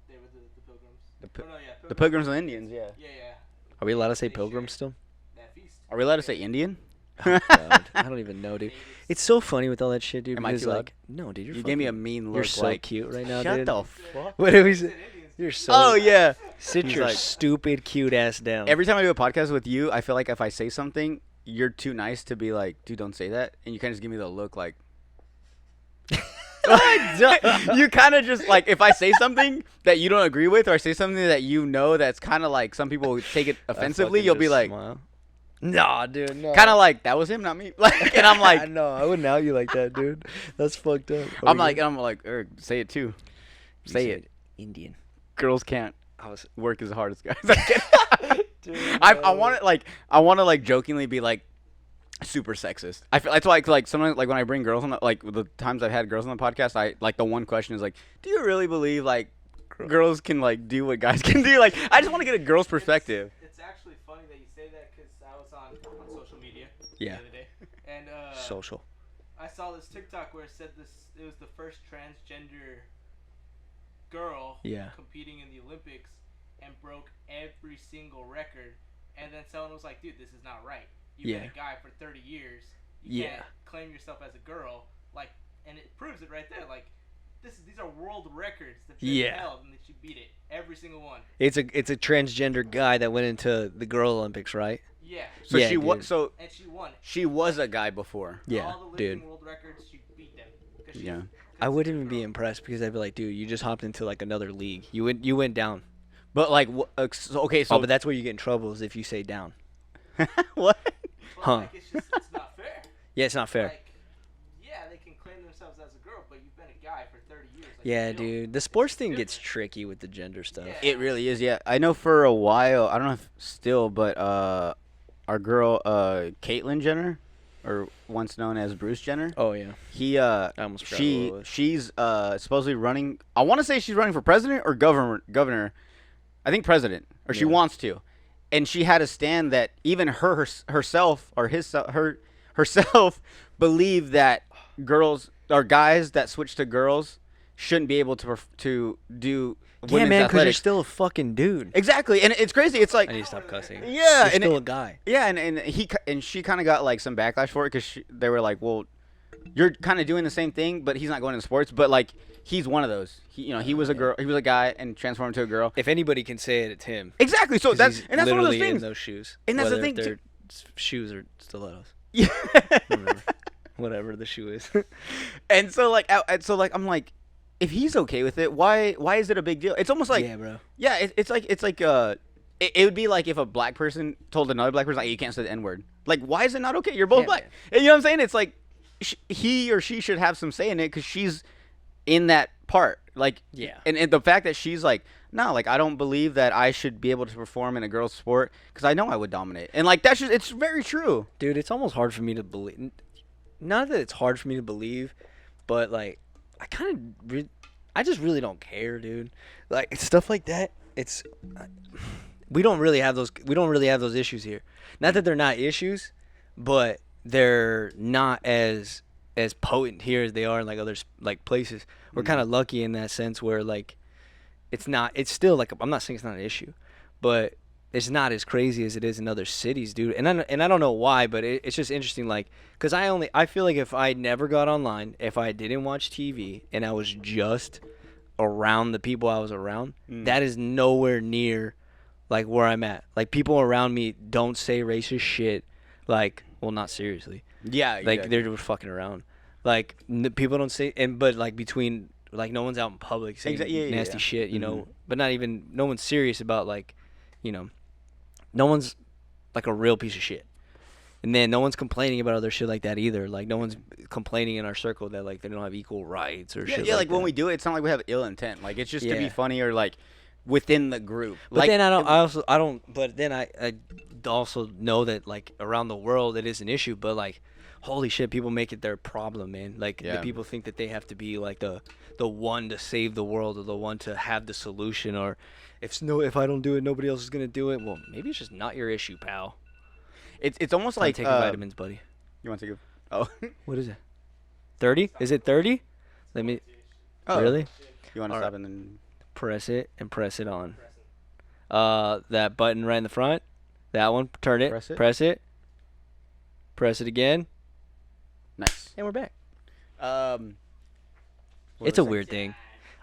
Speaker 3: they were the pilgrims.
Speaker 2: The
Speaker 3: Oh, no, yeah,
Speaker 2: the Pilgrims and Indians. Yeah.
Speaker 3: Yeah, yeah.
Speaker 1: Are we allowed to say pilgrims still?
Speaker 3: That feast.
Speaker 2: Are we allowed to say Indian?
Speaker 1: Oh, God. I don't even know, dude. It's so funny with all that shit, dude.
Speaker 2: Am I
Speaker 1: because,
Speaker 2: too loud?
Speaker 1: like, no, dude,
Speaker 2: You gave me a mean look.
Speaker 1: You're so
Speaker 2: like,
Speaker 1: cute right now,
Speaker 2: shut
Speaker 1: dude.
Speaker 2: the fuck.
Speaker 1: What did we say? You're so.
Speaker 2: Oh yeah.
Speaker 1: Sit
Speaker 2: He's
Speaker 1: your
Speaker 2: like-
Speaker 1: stupid, cute ass down.
Speaker 2: Every time I do a podcast with you, I feel like if I say something, you're too nice to be like, dude, don't say that, and you kind of just give me the look like. You kind of just like if I say something that you don't agree with, or I say something that you know that's kind of like some people would take it offensively, you'll be like,
Speaker 1: nah, dude, no.
Speaker 2: kind of like that was him, not me. Like, and I'm like,
Speaker 1: no, I wouldn't out you like that, dude. That's fucked up.
Speaker 2: I'm like, say it too. Say it.
Speaker 1: Indian.
Speaker 2: Girls can't
Speaker 1: I was.
Speaker 2: work as hard as guys.
Speaker 1: Dude,
Speaker 2: I want to like jokingly be like super sexist. I feel that's why like sometimes like when I bring girls on the times I've had girls on the podcast, I like the one question is like, do you really believe like girls can like do what guys can do? Like I just want to get a girl's perspective.
Speaker 3: It's actually funny that
Speaker 1: Yeah.
Speaker 3: the other day, and
Speaker 1: Social.
Speaker 3: I saw this TikTok where it said it was the first transgender girl
Speaker 1: Yeah.
Speaker 3: competing in the Olympics and broke every single record. And then someone was like, dude, this is not right. You've been a guy for 30 years. You can't claim yourself as a girl. Like, and it proves it right there. Like, these are world records that you held and that you beat it. Every single one.
Speaker 1: It's a transgender guy that went into the Girl Olympics, right?
Speaker 3: Yeah.
Speaker 2: So
Speaker 1: Yeah,
Speaker 2: she was so
Speaker 3: And she won it.
Speaker 2: she was a guy before.
Speaker 1: Yeah,
Speaker 3: All the
Speaker 1: dude.
Speaker 3: lifting world records, she beat them.
Speaker 2: Yeah.
Speaker 1: I wouldn't even be impressed because I'd be like, dude, you just hopped into like another league. You went down.
Speaker 2: But like, okay, so
Speaker 1: Oh, but that's where you get in trouble is if you say down.
Speaker 2: what?
Speaker 3: But
Speaker 1: Huh.
Speaker 3: like, it's not fair.
Speaker 1: Yeah, it's not fair.
Speaker 3: Like, yeah, they can claim themselves as a girl, but you've been a guy for 30 years. Like,
Speaker 1: Yeah,
Speaker 3: you don't-
Speaker 1: dude. The sports
Speaker 3: it's
Speaker 1: thing gets
Speaker 3: different.
Speaker 1: tricky with the gender stuff.
Speaker 3: Yeah.
Speaker 2: It really is. Yeah, I know for a while. I don't know if still, but our girl Caitlyn Jenner, or once known as Bruce Jenner.
Speaker 1: Oh yeah.
Speaker 2: He
Speaker 1: I almost forgot who it was.
Speaker 2: she's supposedly running. I want to say she's running for president or governor. I think president, or she
Speaker 1: Yeah.
Speaker 2: wants to. And she had a stand that even herself or herself believed that girls or guys that switch to girls shouldn't be able to do
Speaker 1: Yeah,
Speaker 2: women's
Speaker 1: man, because you're
Speaker 2: athletics.
Speaker 1: still a fucking dude.
Speaker 2: Exactly, and it's crazy. It's like
Speaker 1: I need to stop cussing.
Speaker 2: yeah,
Speaker 1: You're
Speaker 2: and
Speaker 1: still a guy.
Speaker 2: yeah, and she kind of got like some backlash for it because they were like, well, you're kind of doing the same thing, but he's not going into sports. But like, he's one of those. He was a girl. He was a guy and transformed into a girl.
Speaker 1: If anybody can say it, it's him.
Speaker 2: Exactly. So
Speaker 1: 'Cause
Speaker 2: that's
Speaker 1: he's
Speaker 2: one of those
Speaker 1: literally
Speaker 2: things.
Speaker 1: in those shoes.
Speaker 2: And that's the
Speaker 1: Whether
Speaker 2: thing,
Speaker 1: if
Speaker 2: too.
Speaker 1: their shoes or stilettos.
Speaker 2: Yeah.
Speaker 1: Whatever the shoe is.
Speaker 2: And so like, I'm like, if he's okay with it, why is it a big deal? It's almost like
Speaker 1: yeah, bro.
Speaker 2: yeah, it's like it would be like if a black person told another black person like you can't say the N-word. Like, why is it not okay? You're both
Speaker 1: Yeah,
Speaker 2: black.
Speaker 1: man.
Speaker 2: And you know what I'm saying? It's like he or she should have some say in it because she's in that part. Like,
Speaker 1: Yeah.
Speaker 2: And the fact that she's like, no, like I don't believe that I should be able to perform in a girl's sport because I know I would dominate. And like that's just it's very true.
Speaker 1: Dude, it's almost hard for me to believe. Not that it's hard for me to believe, but like, I just really don't care, dude. Like stuff like that. It's we don't really have those. We don't really have those issues here. Not that they're not issues, but they're not as potent here as they are in like other like places. We're kind of lucky in that sense where like it's not. It's still like I'm not saying it's not an issue, but it's not as crazy as it is in other cities, dude. And I don't know why, but it's just interesting, like, because I feel like if I never got online, if I didn't watch TV, and I was just around the people I was around, that is nowhere near, like, where I'm at. Like, people around me don't say racist shit, like, well, not seriously.
Speaker 2: Yeah,
Speaker 1: Like,
Speaker 2: exactly.
Speaker 1: they're just fucking around. Like, people don't say, but, like, between, like, no one's out in public saying nasty shit, you know, but no one's serious about, like, you know, no one's like a real piece of shit. And then no one's complaining about other shit like that either. Like no one's complaining in our circle that like they don't have equal rights or shit.
Speaker 2: Yeah, like
Speaker 1: that.
Speaker 2: when we do it, it's not like we have ill intent. Like it's just to be
Speaker 1: Yeah.
Speaker 2: funny or like within the group.
Speaker 1: But
Speaker 2: like,
Speaker 1: then I don't. But then I also know that like around the world it is an issue. But like, holy shit, people make it their problem, man. Like the people think that they have to be like the one to save the world or the one to have the solution, or if I don't do it, nobody else is gonna do it. Well, maybe it's just not your issue, pal.
Speaker 2: it's almost
Speaker 1: Like
Speaker 2: like
Speaker 1: taking vitamins, buddy.
Speaker 2: You want to go? Oh,
Speaker 1: What is it? 30? Is it 30? Let me.
Speaker 2: oh.
Speaker 1: Really?
Speaker 2: You want to
Speaker 1: All
Speaker 2: stop
Speaker 1: right.
Speaker 2: and then?
Speaker 1: Press it and press it on. That button right in the front. That one. Turn it.
Speaker 2: Press it.
Speaker 1: Press it. Press it again.
Speaker 2: Nice.
Speaker 1: And we're back.
Speaker 2: What
Speaker 1: It's a
Speaker 2: was I
Speaker 1: weird thing.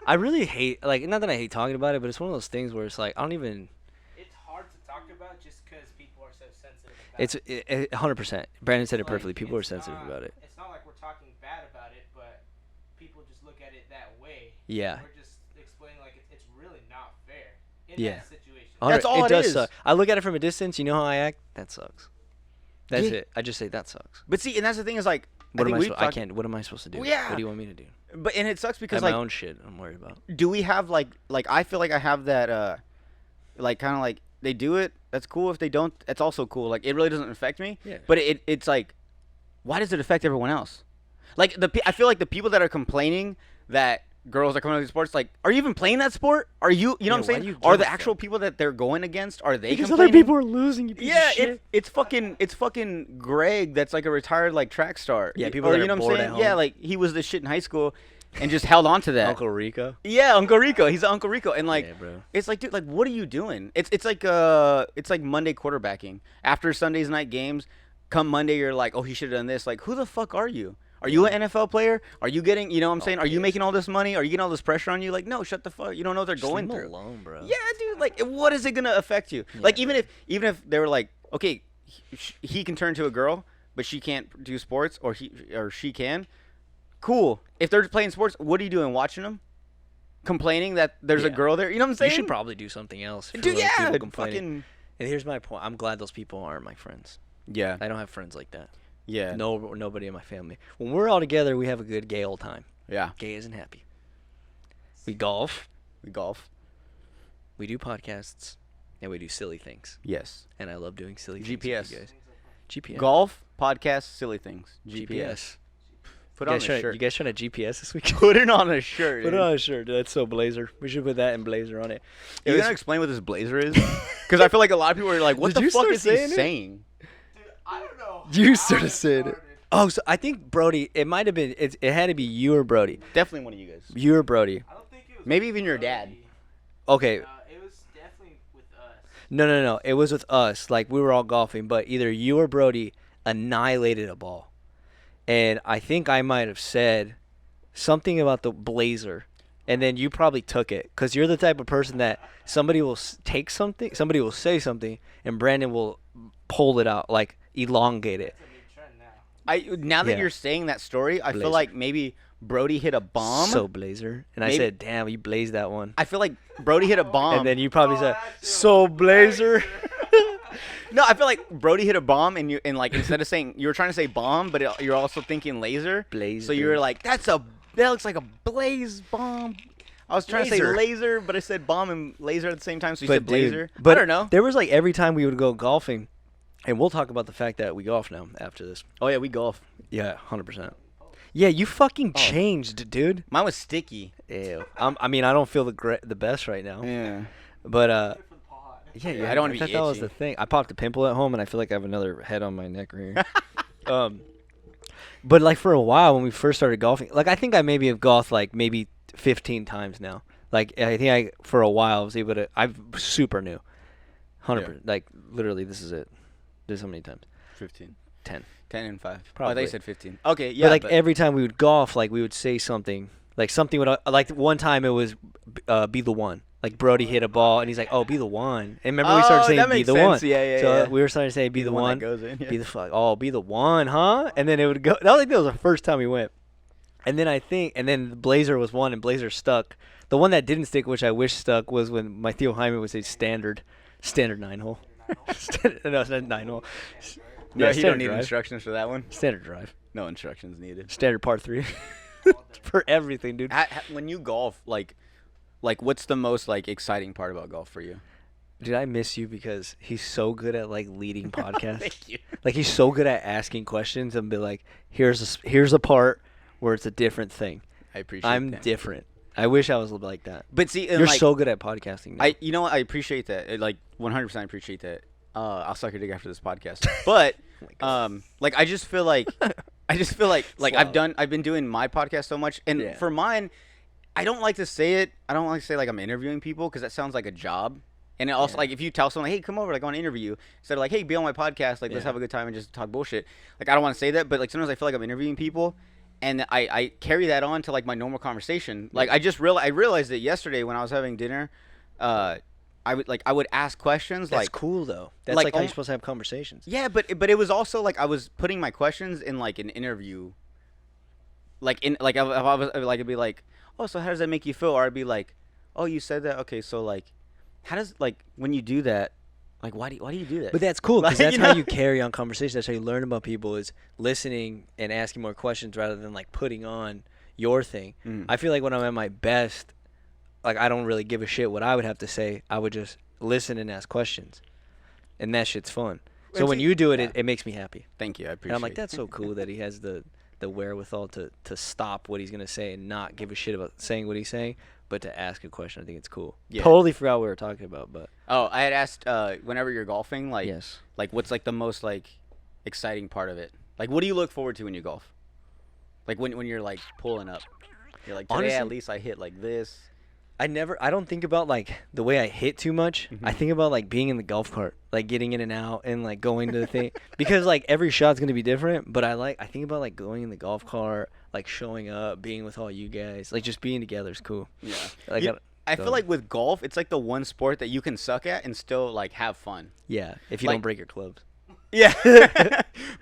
Speaker 1: I really hate, like, not that I hate talking about it, but it's one of those things where it's like, I don't even.
Speaker 3: It's hard to talk about just because people are so sensitive about
Speaker 1: It's 100%. Brandon said it
Speaker 3: Like,
Speaker 1: perfectly. People are
Speaker 3: it's
Speaker 1: sensitive
Speaker 3: not-
Speaker 1: about it.
Speaker 3: It's not like we're talking bad about it, but people just look at it that way.
Speaker 1: Yeah.
Speaker 3: We're just explaining like it's really not fair in
Speaker 1: Yeah.
Speaker 3: that situation.
Speaker 2: That's all it
Speaker 1: does
Speaker 2: is.
Speaker 1: suck. I look at it from a distance. You know how I act? That sucks. That's
Speaker 2: Yeah.
Speaker 1: it. I just say that sucks.
Speaker 2: But see, and that's the thing is like,
Speaker 1: What am I?
Speaker 2: we've
Speaker 1: I
Speaker 2: talked-
Speaker 1: can't. What am I supposed to do?
Speaker 2: Well, yeah.
Speaker 1: What do you want me to do?
Speaker 2: But and it sucks
Speaker 1: I
Speaker 2: because
Speaker 1: have
Speaker 2: like,
Speaker 1: my own shit. I'm worried about.
Speaker 2: do we have like I feel like I have that like kind of like they do it. That's cool. If they don't, that's also cool. Like it really doesn't affect me.
Speaker 1: Yeah.
Speaker 2: But it's like, why does it affect everyone else? Like I feel like the people that are complaining that girls that come into these sports, like, are you even playing that sport? Are you, you know what I'm saying? Are the actual people that they're going against, are they
Speaker 1: because
Speaker 2: complaining?
Speaker 1: other people are losing, you piece of shit.
Speaker 2: It's fucking Greg that's like a retired like track star.
Speaker 1: Yeah, people
Speaker 2: or,
Speaker 1: that
Speaker 2: you know
Speaker 1: are
Speaker 2: what I'm
Speaker 1: bored
Speaker 2: saying?
Speaker 1: at home.
Speaker 2: Yeah, like he was this shit in high school and just held on to that.
Speaker 1: Uncle Rico.
Speaker 2: Yeah, Uncle Rico. He's Uncle Rico, and like,
Speaker 1: Yeah, bro.
Speaker 2: it's like, dude, like, what are you doing? It's like Monday quarterbacking after Sunday's night games. Come Monday, you're like, oh, he should have done this. Like, who the fuck are you? Are you an NFL player? Are you getting, you know what I'm saying? Are you making all this money? Are you getting all this pressure on you? Like, no, shut the fuck. You don't know what they're going
Speaker 1: Leave 'em
Speaker 2: through.
Speaker 1: alone, bro.
Speaker 2: Yeah, dude. Like, what is it gonna affect you?
Speaker 1: Yeah,
Speaker 2: Like, even if they were like, okay, he can turn to a girl, but she can't do sports, or she can. Cool. If they're playing sports, what are you doing? Watching them? Complaining that there's a girl there? You know what I'm saying?
Speaker 1: You should probably do something else. For
Speaker 2: Dude,
Speaker 1: like,
Speaker 2: yeah,
Speaker 1: people complaining.
Speaker 2: fucking.
Speaker 1: And here's my point. I'm glad those people aren't my friends.
Speaker 2: Yeah.
Speaker 1: I don't have friends like that.
Speaker 2: Yeah.
Speaker 1: Nobody in my family. When we're all together, we have a good gay old time.
Speaker 2: Yeah.
Speaker 1: Gay isn't happy. We golf.
Speaker 2: We golf.
Speaker 1: We do podcasts. And we do silly things.
Speaker 2: Yes.
Speaker 1: And I love doing silly
Speaker 2: GPS.
Speaker 1: things with you guys. GPS.
Speaker 2: Golf, podcast, silly things.
Speaker 1: GPS.
Speaker 2: Put on a shirt.
Speaker 1: You guys trying to GPS this week?
Speaker 2: Put it on a shirt.
Speaker 1: Put it on a shirt. Dude, that's so blazer. We should put that in blazer on it.
Speaker 2: You gonna explain what this blazer is? Because I feel like a lot of people are like, what
Speaker 1: Did
Speaker 2: the
Speaker 1: you
Speaker 2: fuck
Speaker 1: start
Speaker 2: is he
Speaker 1: saying it?
Speaker 2: saying?
Speaker 3: Dude, I don't know.
Speaker 1: You
Speaker 3: how
Speaker 1: started
Speaker 3: it
Speaker 1: saying it.
Speaker 3: started.
Speaker 1: Oh, so I think Brody. It might have been. It had to be you or Brody.
Speaker 2: Definitely one of you guys.
Speaker 1: You or Brody.
Speaker 3: I don't think it was.
Speaker 2: Maybe
Speaker 3: with
Speaker 2: even your
Speaker 3: Brody.
Speaker 2: dad.
Speaker 1: Okay.
Speaker 3: It was definitely with us.
Speaker 1: No. It was with us. Like, we were all golfing, but either you or Brody annihilated a ball. And I think I might have said something about the blazer. And then you probably took it. Because you're the type of person that somebody will take something, somebody will say something, and Brandon will pull it out, like elongate it.
Speaker 3: It's a new trend now.
Speaker 2: Now that
Speaker 1: Yeah.
Speaker 2: you're saying that story, I
Speaker 1: Blazer.
Speaker 2: feel like maybe Brody hit a bomb.
Speaker 1: So blazer. And I
Speaker 2: Maybe-
Speaker 1: said, damn, you blazed that one.
Speaker 2: I feel like Brody hit a bomb.
Speaker 1: And then you probably
Speaker 3: Oh,
Speaker 1: said,
Speaker 3: that's
Speaker 1: so blazer.
Speaker 2: No, I feel like Brody hit a bomb, and like instead of saying, you were trying to say bomb, but you're also thinking laser.
Speaker 1: Blazer.
Speaker 2: So you were like, that looks like a blaze bomb. I was trying to say
Speaker 1: Laser.
Speaker 2: laser, but I said bomb and laser at the same time, so you
Speaker 1: But
Speaker 2: said blazer.
Speaker 1: dude, but
Speaker 2: I don't know.
Speaker 1: There was like every time we would go golfing, and we'll talk about the fact that we golf now after this.
Speaker 2: Oh yeah, we golf.
Speaker 1: Yeah, 100%. Yeah, you fucking changed, dude.
Speaker 2: Mine was sticky.
Speaker 1: Ew. I mean, I don't feel the best right now.
Speaker 2: Yeah.
Speaker 1: But
Speaker 3: Good for the pod.
Speaker 1: yeah,
Speaker 2: I don't wanna be
Speaker 1: thought that was
Speaker 2: itchy.
Speaker 1: the thing. I popped a pimple at home, and I feel like I have another head on my neck right here. But like for a while when we first started golfing, like I think I maybe have golfed like maybe 15 times now. Like I think for a while I was able to. I'm super new, 100%. Like literally, this is it. This is how many times?
Speaker 2: 15.
Speaker 1: 10.
Speaker 2: 10 and 5. Oh, I
Speaker 1: Probably.
Speaker 2: thought you said 15. Okay, yeah.
Speaker 1: But like every time we would golf, like we would say something. Like something would like one time it was be the one. Like Brody hit a ball and he's like, "Oh, be the one." And remember we started saying
Speaker 2: that
Speaker 1: be
Speaker 2: makes
Speaker 1: the
Speaker 2: sense.
Speaker 1: one.
Speaker 2: Yeah,
Speaker 1: So
Speaker 2: yeah.
Speaker 1: we were starting to say be the one.
Speaker 2: that goes in. Yeah.
Speaker 1: Be the fuck. Oh, be the one, huh? And then it would go. That was like that was the first time we went. And then the Blazer was one, and Blazer stuck. The one that didn't stick, which I wish stuck, was when my Theo Hyman would say standard 9-hole. No, it's not 9-hole.
Speaker 2: No,
Speaker 1: Yeah,
Speaker 2: he don't
Speaker 1: standard
Speaker 2: need
Speaker 1: drive.
Speaker 2: instructions for that one.
Speaker 1: Standard drive.
Speaker 2: No instructions needed.
Speaker 1: Standard par 3. For everything, dude.
Speaker 2: When you golf, like what's the most like exciting part about golf for you?
Speaker 1: Dude, I miss you because he's so good at like leading podcasts.
Speaker 2: Thank you.
Speaker 1: Like he's so good at asking questions and be like, here's a part where it's a different thing.
Speaker 2: I appreciate
Speaker 1: I'm
Speaker 2: that.
Speaker 1: different. I wish I was like that.
Speaker 2: But see, and
Speaker 1: You're
Speaker 2: like,
Speaker 1: so good at podcasting now.
Speaker 2: you know what? I appreciate that. Like 100% appreciate that. I'll suck your dick after this podcast. But like I just feel like
Speaker 1: Slob.
Speaker 2: I've been doing my podcast so much, and
Speaker 1: Yeah.
Speaker 2: for mine, I don't like to say it. I don't like to say like I'm interviewing people because that sounds like a job. And it also like if you tell someone, hey, come over, like I want to interview you, instead of like, hey, be on my podcast, like let's
Speaker 1: Yeah.
Speaker 2: have a good time and just talk bullshit. Like I don't want to say that, but like sometimes I feel like I'm interviewing people, and I carry that on to like my normal conversation. Like I realized it yesterday when I was having dinner. I would ask questions
Speaker 1: That's
Speaker 2: like
Speaker 1: cool though. That's
Speaker 2: like,
Speaker 1: like how you're
Speaker 2: almo-
Speaker 1: supposed to have conversations.
Speaker 2: yeah, but it was also like I was putting my questions in like an interview. Like if I was like, it'd be like, oh, so how does that make you feel? Or I'd be like, oh, you said that, okay, so like, how does like when you do that, like why do you do that?
Speaker 1: But that's cool because
Speaker 2: Like,
Speaker 1: that's
Speaker 2: you
Speaker 1: how
Speaker 2: know?
Speaker 1: you carry on conversations. That's how you learn about people is listening and asking more questions rather than like putting on your thing.
Speaker 2: Mm.
Speaker 1: I feel like when I'm at my best, like I don't really give a shit what I would have to say. I would just listen and ask questions, and that shit's fun. So
Speaker 2: And
Speaker 1: when
Speaker 2: see-
Speaker 1: you do it,
Speaker 2: yeah.
Speaker 1: it makes me happy.
Speaker 2: Thank you, I appreciate.
Speaker 1: And I'm like,
Speaker 2: it.
Speaker 1: that's so cool that he has the the wherewithal to stop what he's gonna say and not give a shit about saying what he's saying, but to ask a question. I think it's cool.
Speaker 2: Yeah.
Speaker 1: Totally forgot what we were talking about, but
Speaker 2: Oh, I had asked whenever you're golfing, like,
Speaker 1: yes.
Speaker 2: like what's like the most like exciting part of it? Like, what do you look forward to when you golf? Like when you're like pulling up, you're like, today
Speaker 1: Honestly,
Speaker 2: at least I hit like this.
Speaker 1: I don't think about like the way I hit too much. I think about like being in the golf cart, like getting in and out and like going to the thing because like every shot's going to be different, but I think about like going in the golf cart, like showing up, being with all you guys, like just being together is cool.
Speaker 2: Yeah.
Speaker 1: Like
Speaker 2: I feel like with golf, it's like the one sport that you can suck at and still like have fun.
Speaker 1: yeah, if you
Speaker 2: like-
Speaker 1: don't break your clubs.
Speaker 2: Yeah.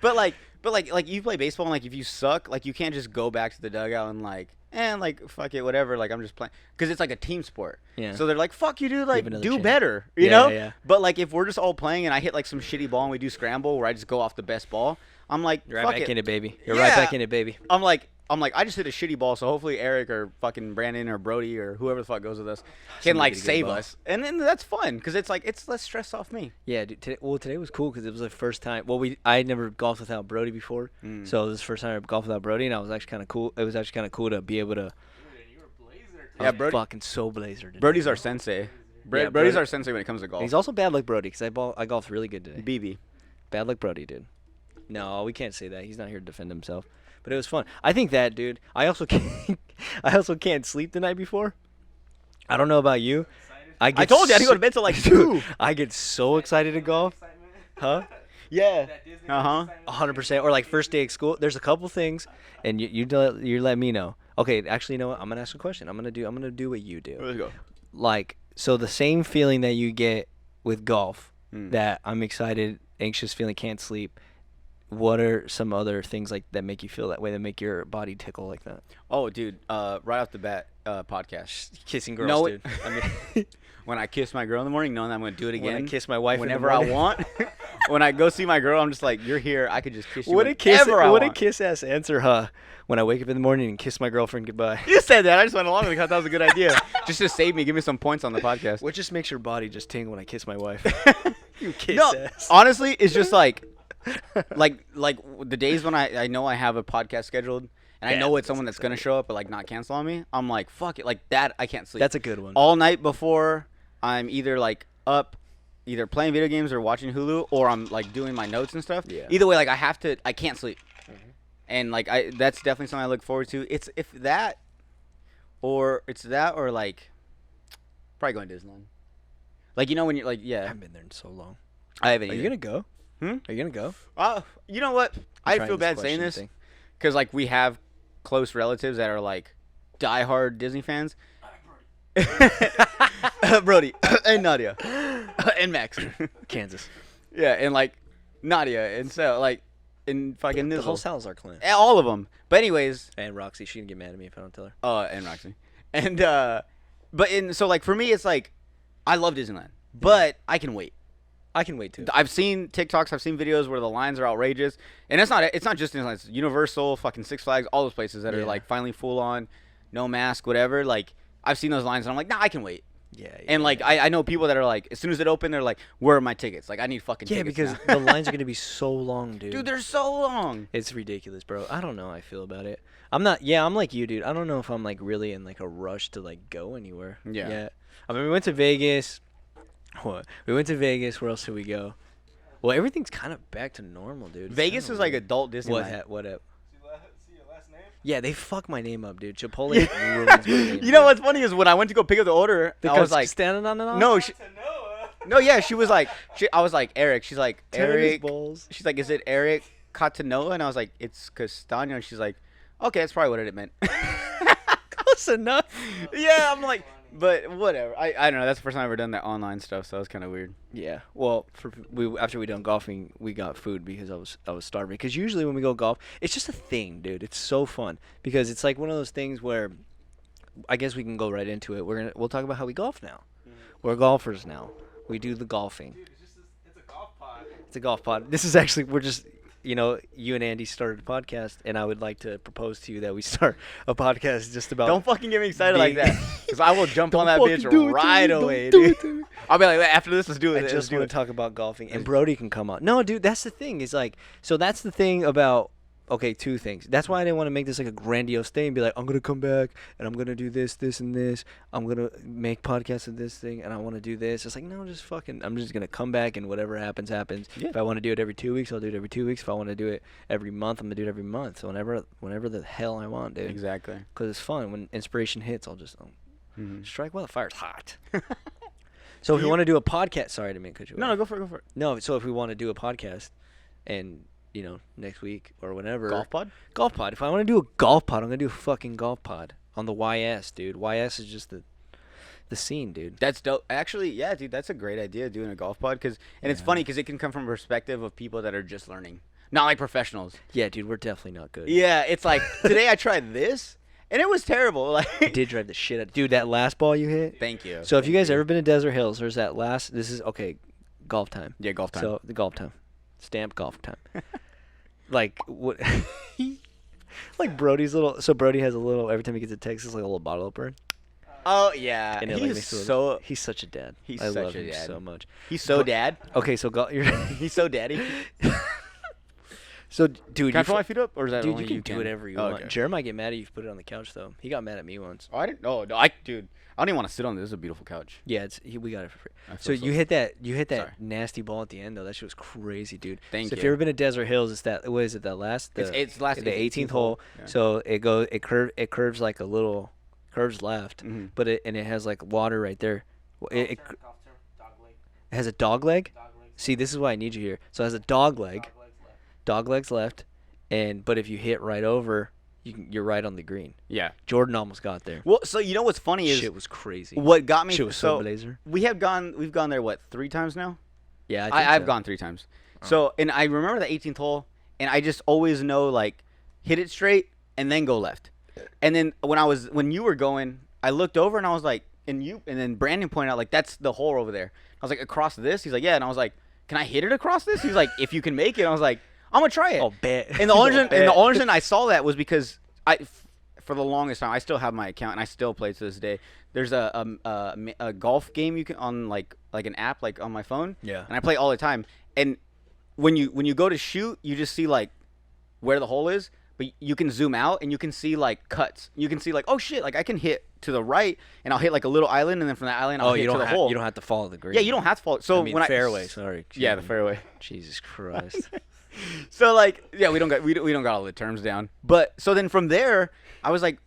Speaker 2: but you play baseball and like if you suck, like you can't just go back to the dugout and like like fuck it, whatever, like I'm just playing because it's like a team sport.
Speaker 1: Yeah.
Speaker 2: So they're like, fuck you, dude, like
Speaker 1: another
Speaker 2: do
Speaker 1: chance.
Speaker 2: better, you
Speaker 1: Yeah,
Speaker 2: know?
Speaker 1: yeah.
Speaker 2: But like if we're just all playing and I hit like some shitty ball and we do scramble where I just go off the best ball, I'm like,
Speaker 1: You're right
Speaker 2: fuck
Speaker 1: back
Speaker 2: it.
Speaker 1: in it, baby. You're right
Speaker 2: Yeah.
Speaker 1: back in it, baby.
Speaker 2: I'm like, I just hit a shitty ball, so hopefully Eric or fucking Brandon or Brody or whoever the fuck goes with us can
Speaker 1: Somebody
Speaker 2: like
Speaker 1: get a good
Speaker 2: save
Speaker 1: ball.
Speaker 2: us, and then that's fun because it's like it's less stress off me.
Speaker 1: Yeah, dude, today was cool because it was the first time. Well, I had never golfed without Brody before, so it was the first time I golfed without Brody, and I was actually kind of cool. It was actually kind of cool to be able to.
Speaker 3: Dude, and you were blazer.
Speaker 2: Yeah,
Speaker 1: I
Speaker 2: Brody-
Speaker 1: was fucking so blazer today.
Speaker 2: Brody's our sensei.
Speaker 1: Yeah,
Speaker 2: Brody's
Speaker 1: Brody-
Speaker 2: our sensei when it comes to golf.
Speaker 1: And he's also bad luck Brody because I golfed really good today.
Speaker 2: BB.
Speaker 1: Bad luck Brody, dude. No, we can't say that. He's not here to defend himself. But it was fun. I think that, dude. I also can't sleep the night before. I don't know about you.
Speaker 3: Excited?
Speaker 2: I told you I didn't go to bed till like 2.
Speaker 1: Dude, I get so excited to golf.
Speaker 3: Excitement?
Speaker 1: Huh?
Speaker 2: Yeah.
Speaker 3: That Disney
Speaker 2: Uh-huh.
Speaker 3: excitement?
Speaker 1: 100%. Or like first day of school. There's a couple things, and you let me know. Okay, actually, you know what? I'm gonna ask a question. I'm gonna do what you do.
Speaker 2: Let's go.
Speaker 1: Like, so the same feeling that you get with golf,
Speaker 2: Mm.
Speaker 1: that I'm excited, anxious feeling, can't sleep. What are some other things like that make you feel that way, that make your body tickle like that?
Speaker 2: Oh, dude. Right off the bat, podcast.
Speaker 1: Kissing girls,
Speaker 2: No,
Speaker 1: dude. I mean,
Speaker 2: When I kiss my girl in the morning, knowing that I'm gonna do it again.
Speaker 1: when I kiss my wife
Speaker 2: whenever
Speaker 1: in
Speaker 2: I
Speaker 1: the morning.
Speaker 2: want. When I go see my girl, I'm just like, you're here. I could just kiss you
Speaker 1: What a kiss!
Speaker 2: whenever I
Speaker 1: What a
Speaker 2: want.
Speaker 1: kiss ass answer, huh? When I wake up in the morning and kiss my girlfriend goodbye.
Speaker 2: You said that. I just went along with it because I thought that was a good idea. Just to save me, give me some points on the podcast.
Speaker 1: What just makes your body just tingle when I kiss my wife? You kiss
Speaker 2: No,
Speaker 1: ass.
Speaker 2: honestly, it's just like the days when I know I have a podcast scheduled and I
Speaker 1: Yeah,
Speaker 2: know it's
Speaker 1: that's
Speaker 2: someone that's gonna show up but like not cancel on me. I'm like, fuck it, like that. I can't sleep.
Speaker 1: That's a good one.
Speaker 2: All night before. I'm either like up, either playing video games or watching Hulu, or I'm like doing my notes and stuff.
Speaker 1: Yeah.
Speaker 2: Either way, like I can't sleep, and like that's definitely something I look forward to. It's that, or like probably going to Disneyland. Like, you know, when you're like,
Speaker 1: I
Speaker 2: yeah,
Speaker 1: haven't been there in so long.
Speaker 2: I haven't.
Speaker 1: Are you
Speaker 2: either.
Speaker 1: gonna go?
Speaker 2: Hmm?
Speaker 1: Are you gonna go?
Speaker 2: You know what? I
Speaker 1: trying
Speaker 2: feel
Speaker 1: this
Speaker 2: bad saying
Speaker 1: question
Speaker 2: this
Speaker 1: thing.
Speaker 2: because like we have close relatives that are like diehard Disney fans. Brody and Nadia and Max.
Speaker 1: Kansas.
Speaker 2: Yeah, and like Nadia and so like in fucking
Speaker 1: The whole
Speaker 2: Nizzle.
Speaker 1: Salazar clan.
Speaker 2: All of them. But anyways,
Speaker 1: And Roxy, she can get mad at me if I don't tell her.
Speaker 2: and Roxy. And so like for me it's like I love Disneyland, but I can wait.
Speaker 1: I can wait too.
Speaker 2: I've seen TikToks, I've seen videos where the lines are outrageous, and it's not just Disneyland, it's Universal, fucking Six Flags, all those places that are
Speaker 1: Yeah.
Speaker 2: like finally full on, no mask, whatever. Like I've seen those lines and I'm like, nah, I can wait.
Speaker 1: Yeah.
Speaker 2: And like I know people that are like, as soon as it opened, they're like, where are my tickets? Like I need fucking
Speaker 1: yeah,
Speaker 2: tickets.
Speaker 1: because
Speaker 2: now.
Speaker 1: the lines are gonna be so long, dude.
Speaker 2: Dude, they're so long.
Speaker 1: It's ridiculous, bro. I don't know how I feel about it. I'm not. Yeah, I'm like you, dude. I don't know if I'm like really in like a rush to like go anywhere.
Speaker 2: Yeah.
Speaker 1: I mean, we went to Vegas. What? We went to Vegas. Where else did we go? Well, everything's kind of back to normal, dude. It's
Speaker 2: Vegas
Speaker 1: kinda
Speaker 2: is like
Speaker 1: weird.
Speaker 2: adult Disneyland.
Speaker 1: What up?
Speaker 3: See your last name?
Speaker 1: Yeah, they fuck my name up, dude. Chipotle ruins my name.
Speaker 2: You know what's funny is when I went to go pick up the order, I was like,
Speaker 1: standing on and off.
Speaker 2: no,
Speaker 3: Tanoa.
Speaker 2: no, yeah, she was like, I was like, Eric. She's like,
Speaker 1: Tennis
Speaker 2: Eric.
Speaker 1: balls.
Speaker 2: She's like, is it Eric Catanoa? And I was like, it's Castano. And she's like, okay, that's probably what it meant.
Speaker 1: Close enough.
Speaker 2: Yeah, I'm like, but whatever. I don't know. That's the first time I've ever done that online stuff, so it was kind of weird.
Speaker 1: Yeah. Well, after we done golfing, we got food because I was starving. Because usually when we go golf, it's just a thing, dude. It's so fun because it's like one of those things where I guess we can go right into it. We'll talk about how we golf now. We're golfers now. We do the golfing.
Speaker 3: Dude, it's a golf pod.
Speaker 1: It's a golf pod. This is actually you and Andy started a podcast, and I would like to propose to you that we start a podcast just about.
Speaker 2: Don't fucking get me excited like
Speaker 1: being-
Speaker 2: that, because I will jump on that
Speaker 1: Don't
Speaker 2: bitch
Speaker 1: fucking do it to
Speaker 2: right
Speaker 1: me. Don't
Speaker 2: away,
Speaker 1: do
Speaker 2: dude.
Speaker 1: it to me.
Speaker 2: I'll be like, after this, let's do it.
Speaker 1: I
Speaker 2: Let's
Speaker 1: just
Speaker 2: do
Speaker 1: want
Speaker 2: it.
Speaker 1: to talk about golfing, and Brody can come on. No, dude, that's the thing. Is like, so that's the thing about okay, two things. That's why I didn't want to make this like a grandiose thing. Be like, I'm gonna come back and I'm gonna do this, this, and this. I'm gonna make podcasts of this thing, and I want to do this. It's like, no, just fucking. I'm just gonna come back, and whatever happens, happens.
Speaker 2: Yeah.
Speaker 1: If I want to do it every 2 weeks, I'll do it every 2 weeks. If I want to do it every month, I'm gonna do it every month. So whenever the hell I want, dude.
Speaker 2: Exactly.
Speaker 1: Because it's fun. When inspiration hits, I'll just
Speaker 2: Mm-hmm.
Speaker 1: strike while the fire's hot. So if we want to do a podcast, sorry to cut you off.
Speaker 2: No, go for it.
Speaker 1: No, so if we want to do a podcast, and next week or whenever.
Speaker 2: Golf pod.
Speaker 1: If I want to do a golf pod, I'm gonna do a fucking golf pod on the YS, dude. YS is just the scene, dude.
Speaker 2: That's dope. Actually, yeah, dude, that's a great idea doing a golf pod and it's funny because it can come from a perspective of people that are just learning, not like professionals.
Speaker 1: Yeah, dude, we're definitely not good.
Speaker 2: Yeah, it's like today I tried this and it was terrible. Like,
Speaker 1: I did drive the shit out. Dude, that last ball you hit.
Speaker 2: Thank you.
Speaker 1: So if you guys ever been to Desert Hills, there's that last. This is okay. Golf time.
Speaker 2: Yeah, golf time.
Speaker 1: So the golf time, stamp golf time. Like what? Like Brody's little. So Brody has a little. Every time he gets a text, it's like a little bottle opener.
Speaker 2: Oh yeah,
Speaker 1: And it, like, makes
Speaker 2: he's
Speaker 1: such a dad.
Speaker 2: He's
Speaker 1: I
Speaker 2: such
Speaker 1: love
Speaker 2: a
Speaker 1: him
Speaker 2: dad.
Speaker 1: so much.
Speaker 2: He's so dad.
Speaker 1: Okay, so you're.
Speaker 2: He's so daddy.
Speaker 1: So dude,
Speaker 2: Can I put my feet up, or is that
Speaker 1: dude,
Speaker 2: only
Speaker 1: you can do whatever you
Speaker 2: Oh,
Speaker 1: want.
Speaker 2: okay.
Speaker 1: Jeremiah might get mad at you if you put it on the couch though. He got mad at me once.
Speaker 2: Oh, I didn't. No, dude, I don't even want to sit on this. This is a beautiful couch.
Speaker 1: Yeah, we got it for free.
Speaker 2: I
Speaker 1: So
Speaker 2: feel
Speaker 1: you hit that
Speaker 2: Sorry.
Speaker 1: nasty ball at the end though. That shit was crazy, dude.
Speaker 2: Thank
Speaker 1: so if
Speaker 2: you.
Speaker 1: you've ever been to Desert Hills, it's that. What is it? That last.
Speaker 2: It's last.
Speaker 1: the 18th hole.
Speaker 2: Yeah.
Speaker 1: So it curves like a little, curves left,
Speaker 2: Mhm.
Speaker 1: but it has like water right there. It
Speaker 3: Golf term, dog leg.
Speaker 1: has a dog leg.
Speaker 3: Dog legs.
Speaker 1: See, this is why I need you here. So it has a dog leg,
Speaker 3: Dog legs left.
Speaker 1: dog legs left, but if you hit right over, you're right on the green.
Speaker 2: Yeah.
Speaker 1: Jordan almost got there.
Speaker 2: Well, so you know what's funny is
Speaker 1: Shit was crazy.
Speaker 2: what got me.
Speaker 1: Shit was so blazer.
Speaker 2: We've gone there what 3 times now.
Speaker 1: Yeah,
Speaker 2: I've gone 3 times. So, and I remember the 18th hole, and I just always know, like, hit it straight and then go left. And then when you were going, I looked over and I was like, and then Brandon pointed out, like, that's the hole over there. I was like, across this? He's like, yeah. And I was like, can I hit it across this? He's like, if you can make it. I was like, I'm gonna try it.
Speaker 1: Oh, bet.
Speaker 2: And the only reason I saw that was because for the longest time, I still have my account and I still play to this day. There's a golf game you can on like an app like on my phone.
Speaker 1: Yeah.
Speaker 2: And I play all the time. And when you go to shoot, you just see like where the hole is, but you can zoom out and you can see like cuts. You can see like, oh shit, like I can hit to the right and I'll hit like a little island, and then from that island I'll hit to the hole.
Speaker 1: You don't have to follow the green.
Speaker 2: Yeah, you don't have to follow. So
Speaker 1: I mean,
Speaker 2: when
Speaker 1: fairway. Sorry.
Speaker 2: Yeah, the fairway.
Speaker 1: Jesus Christ.
Speaker 2: So like, yeah, we don't got all the terms down. But so then from there, I was like,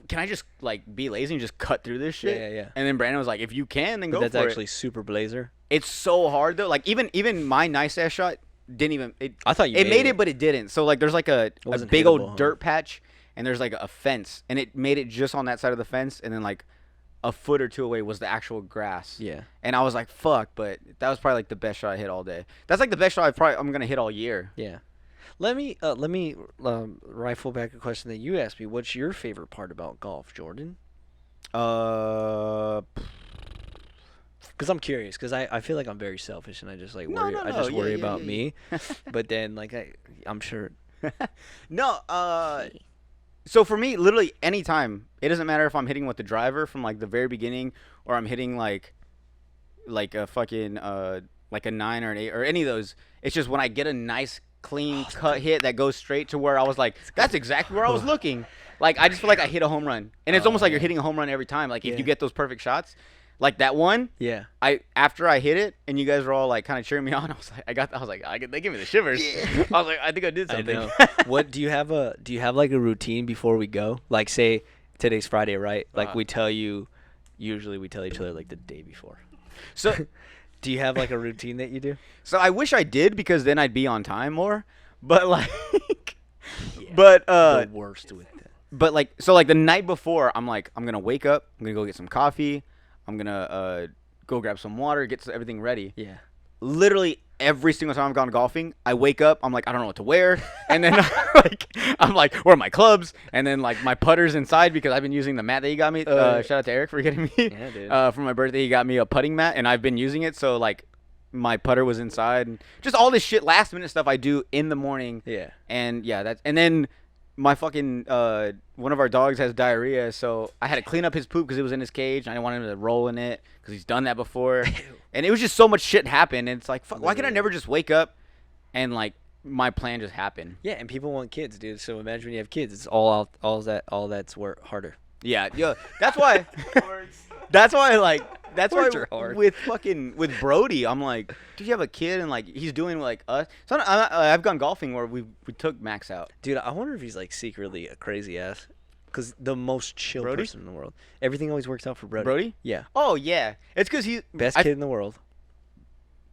Speaker 2: can I just like be lazy and just cut through this shit?
Speaker 1: Yeah.
Speaker 2: And then Brandon was like, if you can, then
Speaker 1: But
Speaker 2: go
Speaker 1: that's
Speaker 2: for
Speaker 1: actually
Speaker 2: it.
Speaker 1: super blazer.
Speaker 2: It's so hard though. Like even my nice ass shot didn't even.
Speaker 1: I thought you
Speaker 2: it made
Speaker 1: it.
Speaker 2: it, but it didn't. So like, there's like a
Speaker 1: wasn't
Speaker 2: big
Speaker 1: hittable,
Speaker 2: old
Speaker 1: huh?
Speaker 2: dirt patch, and there's like a fence, and it made it just on that side of the fence, and then like a foot or 2 away was the actual grass.
Speaker 1: Yeah.
Speaker 2: And I was like, fuck, but that was probably like the best shot I hit all day. That's like the best shot I'm gonna hit all year.
Speaker 1: Yeah. Let me rifle back a question that you asked me. What's your favorite part about golf, Jordan?
Speaker 2: Uh,
Speaker 1: Because I'm curious. Because I feel like I'm very selfish and I just like
Speaker 2: No,
Speaker 1: worry.
Speaker 2: no,
Speaker 1: I
Speaker 2: no.
Speaker 1: just
Speaker 2: Yeah,
Speaker 1: worry
Speaker 2: yeah,
Speaker 1: about
Speaker 2: yeah,
Speaker 1: me. But then like I'm sure.
Speaker 2: no, so for me, literally anytime, it doesn't matter if I'm hitting with the driver from like the very beginning, or I'm hitting like a fucking like a 9 or an 8 or any of those. It's just when I get a nice clean cut hit that goes straight to where I was like, that's exactly where I was looking. Like I just feel like I hit a home run, and it's almost like you're hitting a home run every time. Like if
Speaker 1: Yeah.
Speaker 2: you get those perfect shots, like that one.
Speaker 1: Yeah.
Speaker 2: After I hit it, and you guys were all like kind of cheering me on, they give me the shivers. I was like, I think I did
Speaker 1: I
Speaker 2: something.
Speaker 1: know. What do you have like a routine before we go? Like say today's Friday, right? Like usually we tell each other like the day before.
Speaker 2: So
Speaker 1: Do you have like a routine that you do?
Speaker 2: So I wish I did, because then I'd be on time more. But like,
Speaker 1: Yeah,
Speaker 2: but
Speaker 1: the worst with that.
Speaker 2: but like, so like the night before, I'm like, I'm gonna wake up, I'm gonna go get some coffee, I'm gonna go grab some water, get everything ready.
Speaker 1: Yeah.
Speaker 2: Literally every single time I've gone golfing, I wake up, I'm like, I don't know what to wear, and then I'm like, where are my clubs? And then like my putter's inside because I've been using the mat that he got me. Shout out to Eric for getting me.
Speaker 1: Yeah, dude.
Speaker 2: For my birthday, he got me a putting mat, and I've been using it. So like, my putter was inside, and just all this shit, last minute stuff I do in the morning.
Speaker 1: Yeah.
Speaker 2: And yeah, and then my fucking one of our dogs has diarrhea, so I had to clean up his poop because it was in his cage, and I didn't want him to roll in it because he's done that before. And it was just so much shit happened, and it's like, fuck, why can I never just wake up and like my plan just happened.
Speaker 1: Yeah, and people want kids, dude. So imagine when you have kids, it's all that's harder.
Speaker 2: Yeah, that's why. That's why, like, that's why
Speaker 1: Words are hard.
Speaker 2: with Brody, I'm like, dude, you have a kid and like he's doing like us. So I've gone golfing where we took Max out.
Speaker 1: Dude, I wonder if he's like secretly a crazy ass. Because the most chill
Speaker 2: Brody?
Speaker 1: person in the world. Everything always works out for Brody.
Speaker 2: Brody?
Speaker 1: Yeah.
Speaker 2: Oh yeah, it's because he's
Speaker 1: Best kid in the world.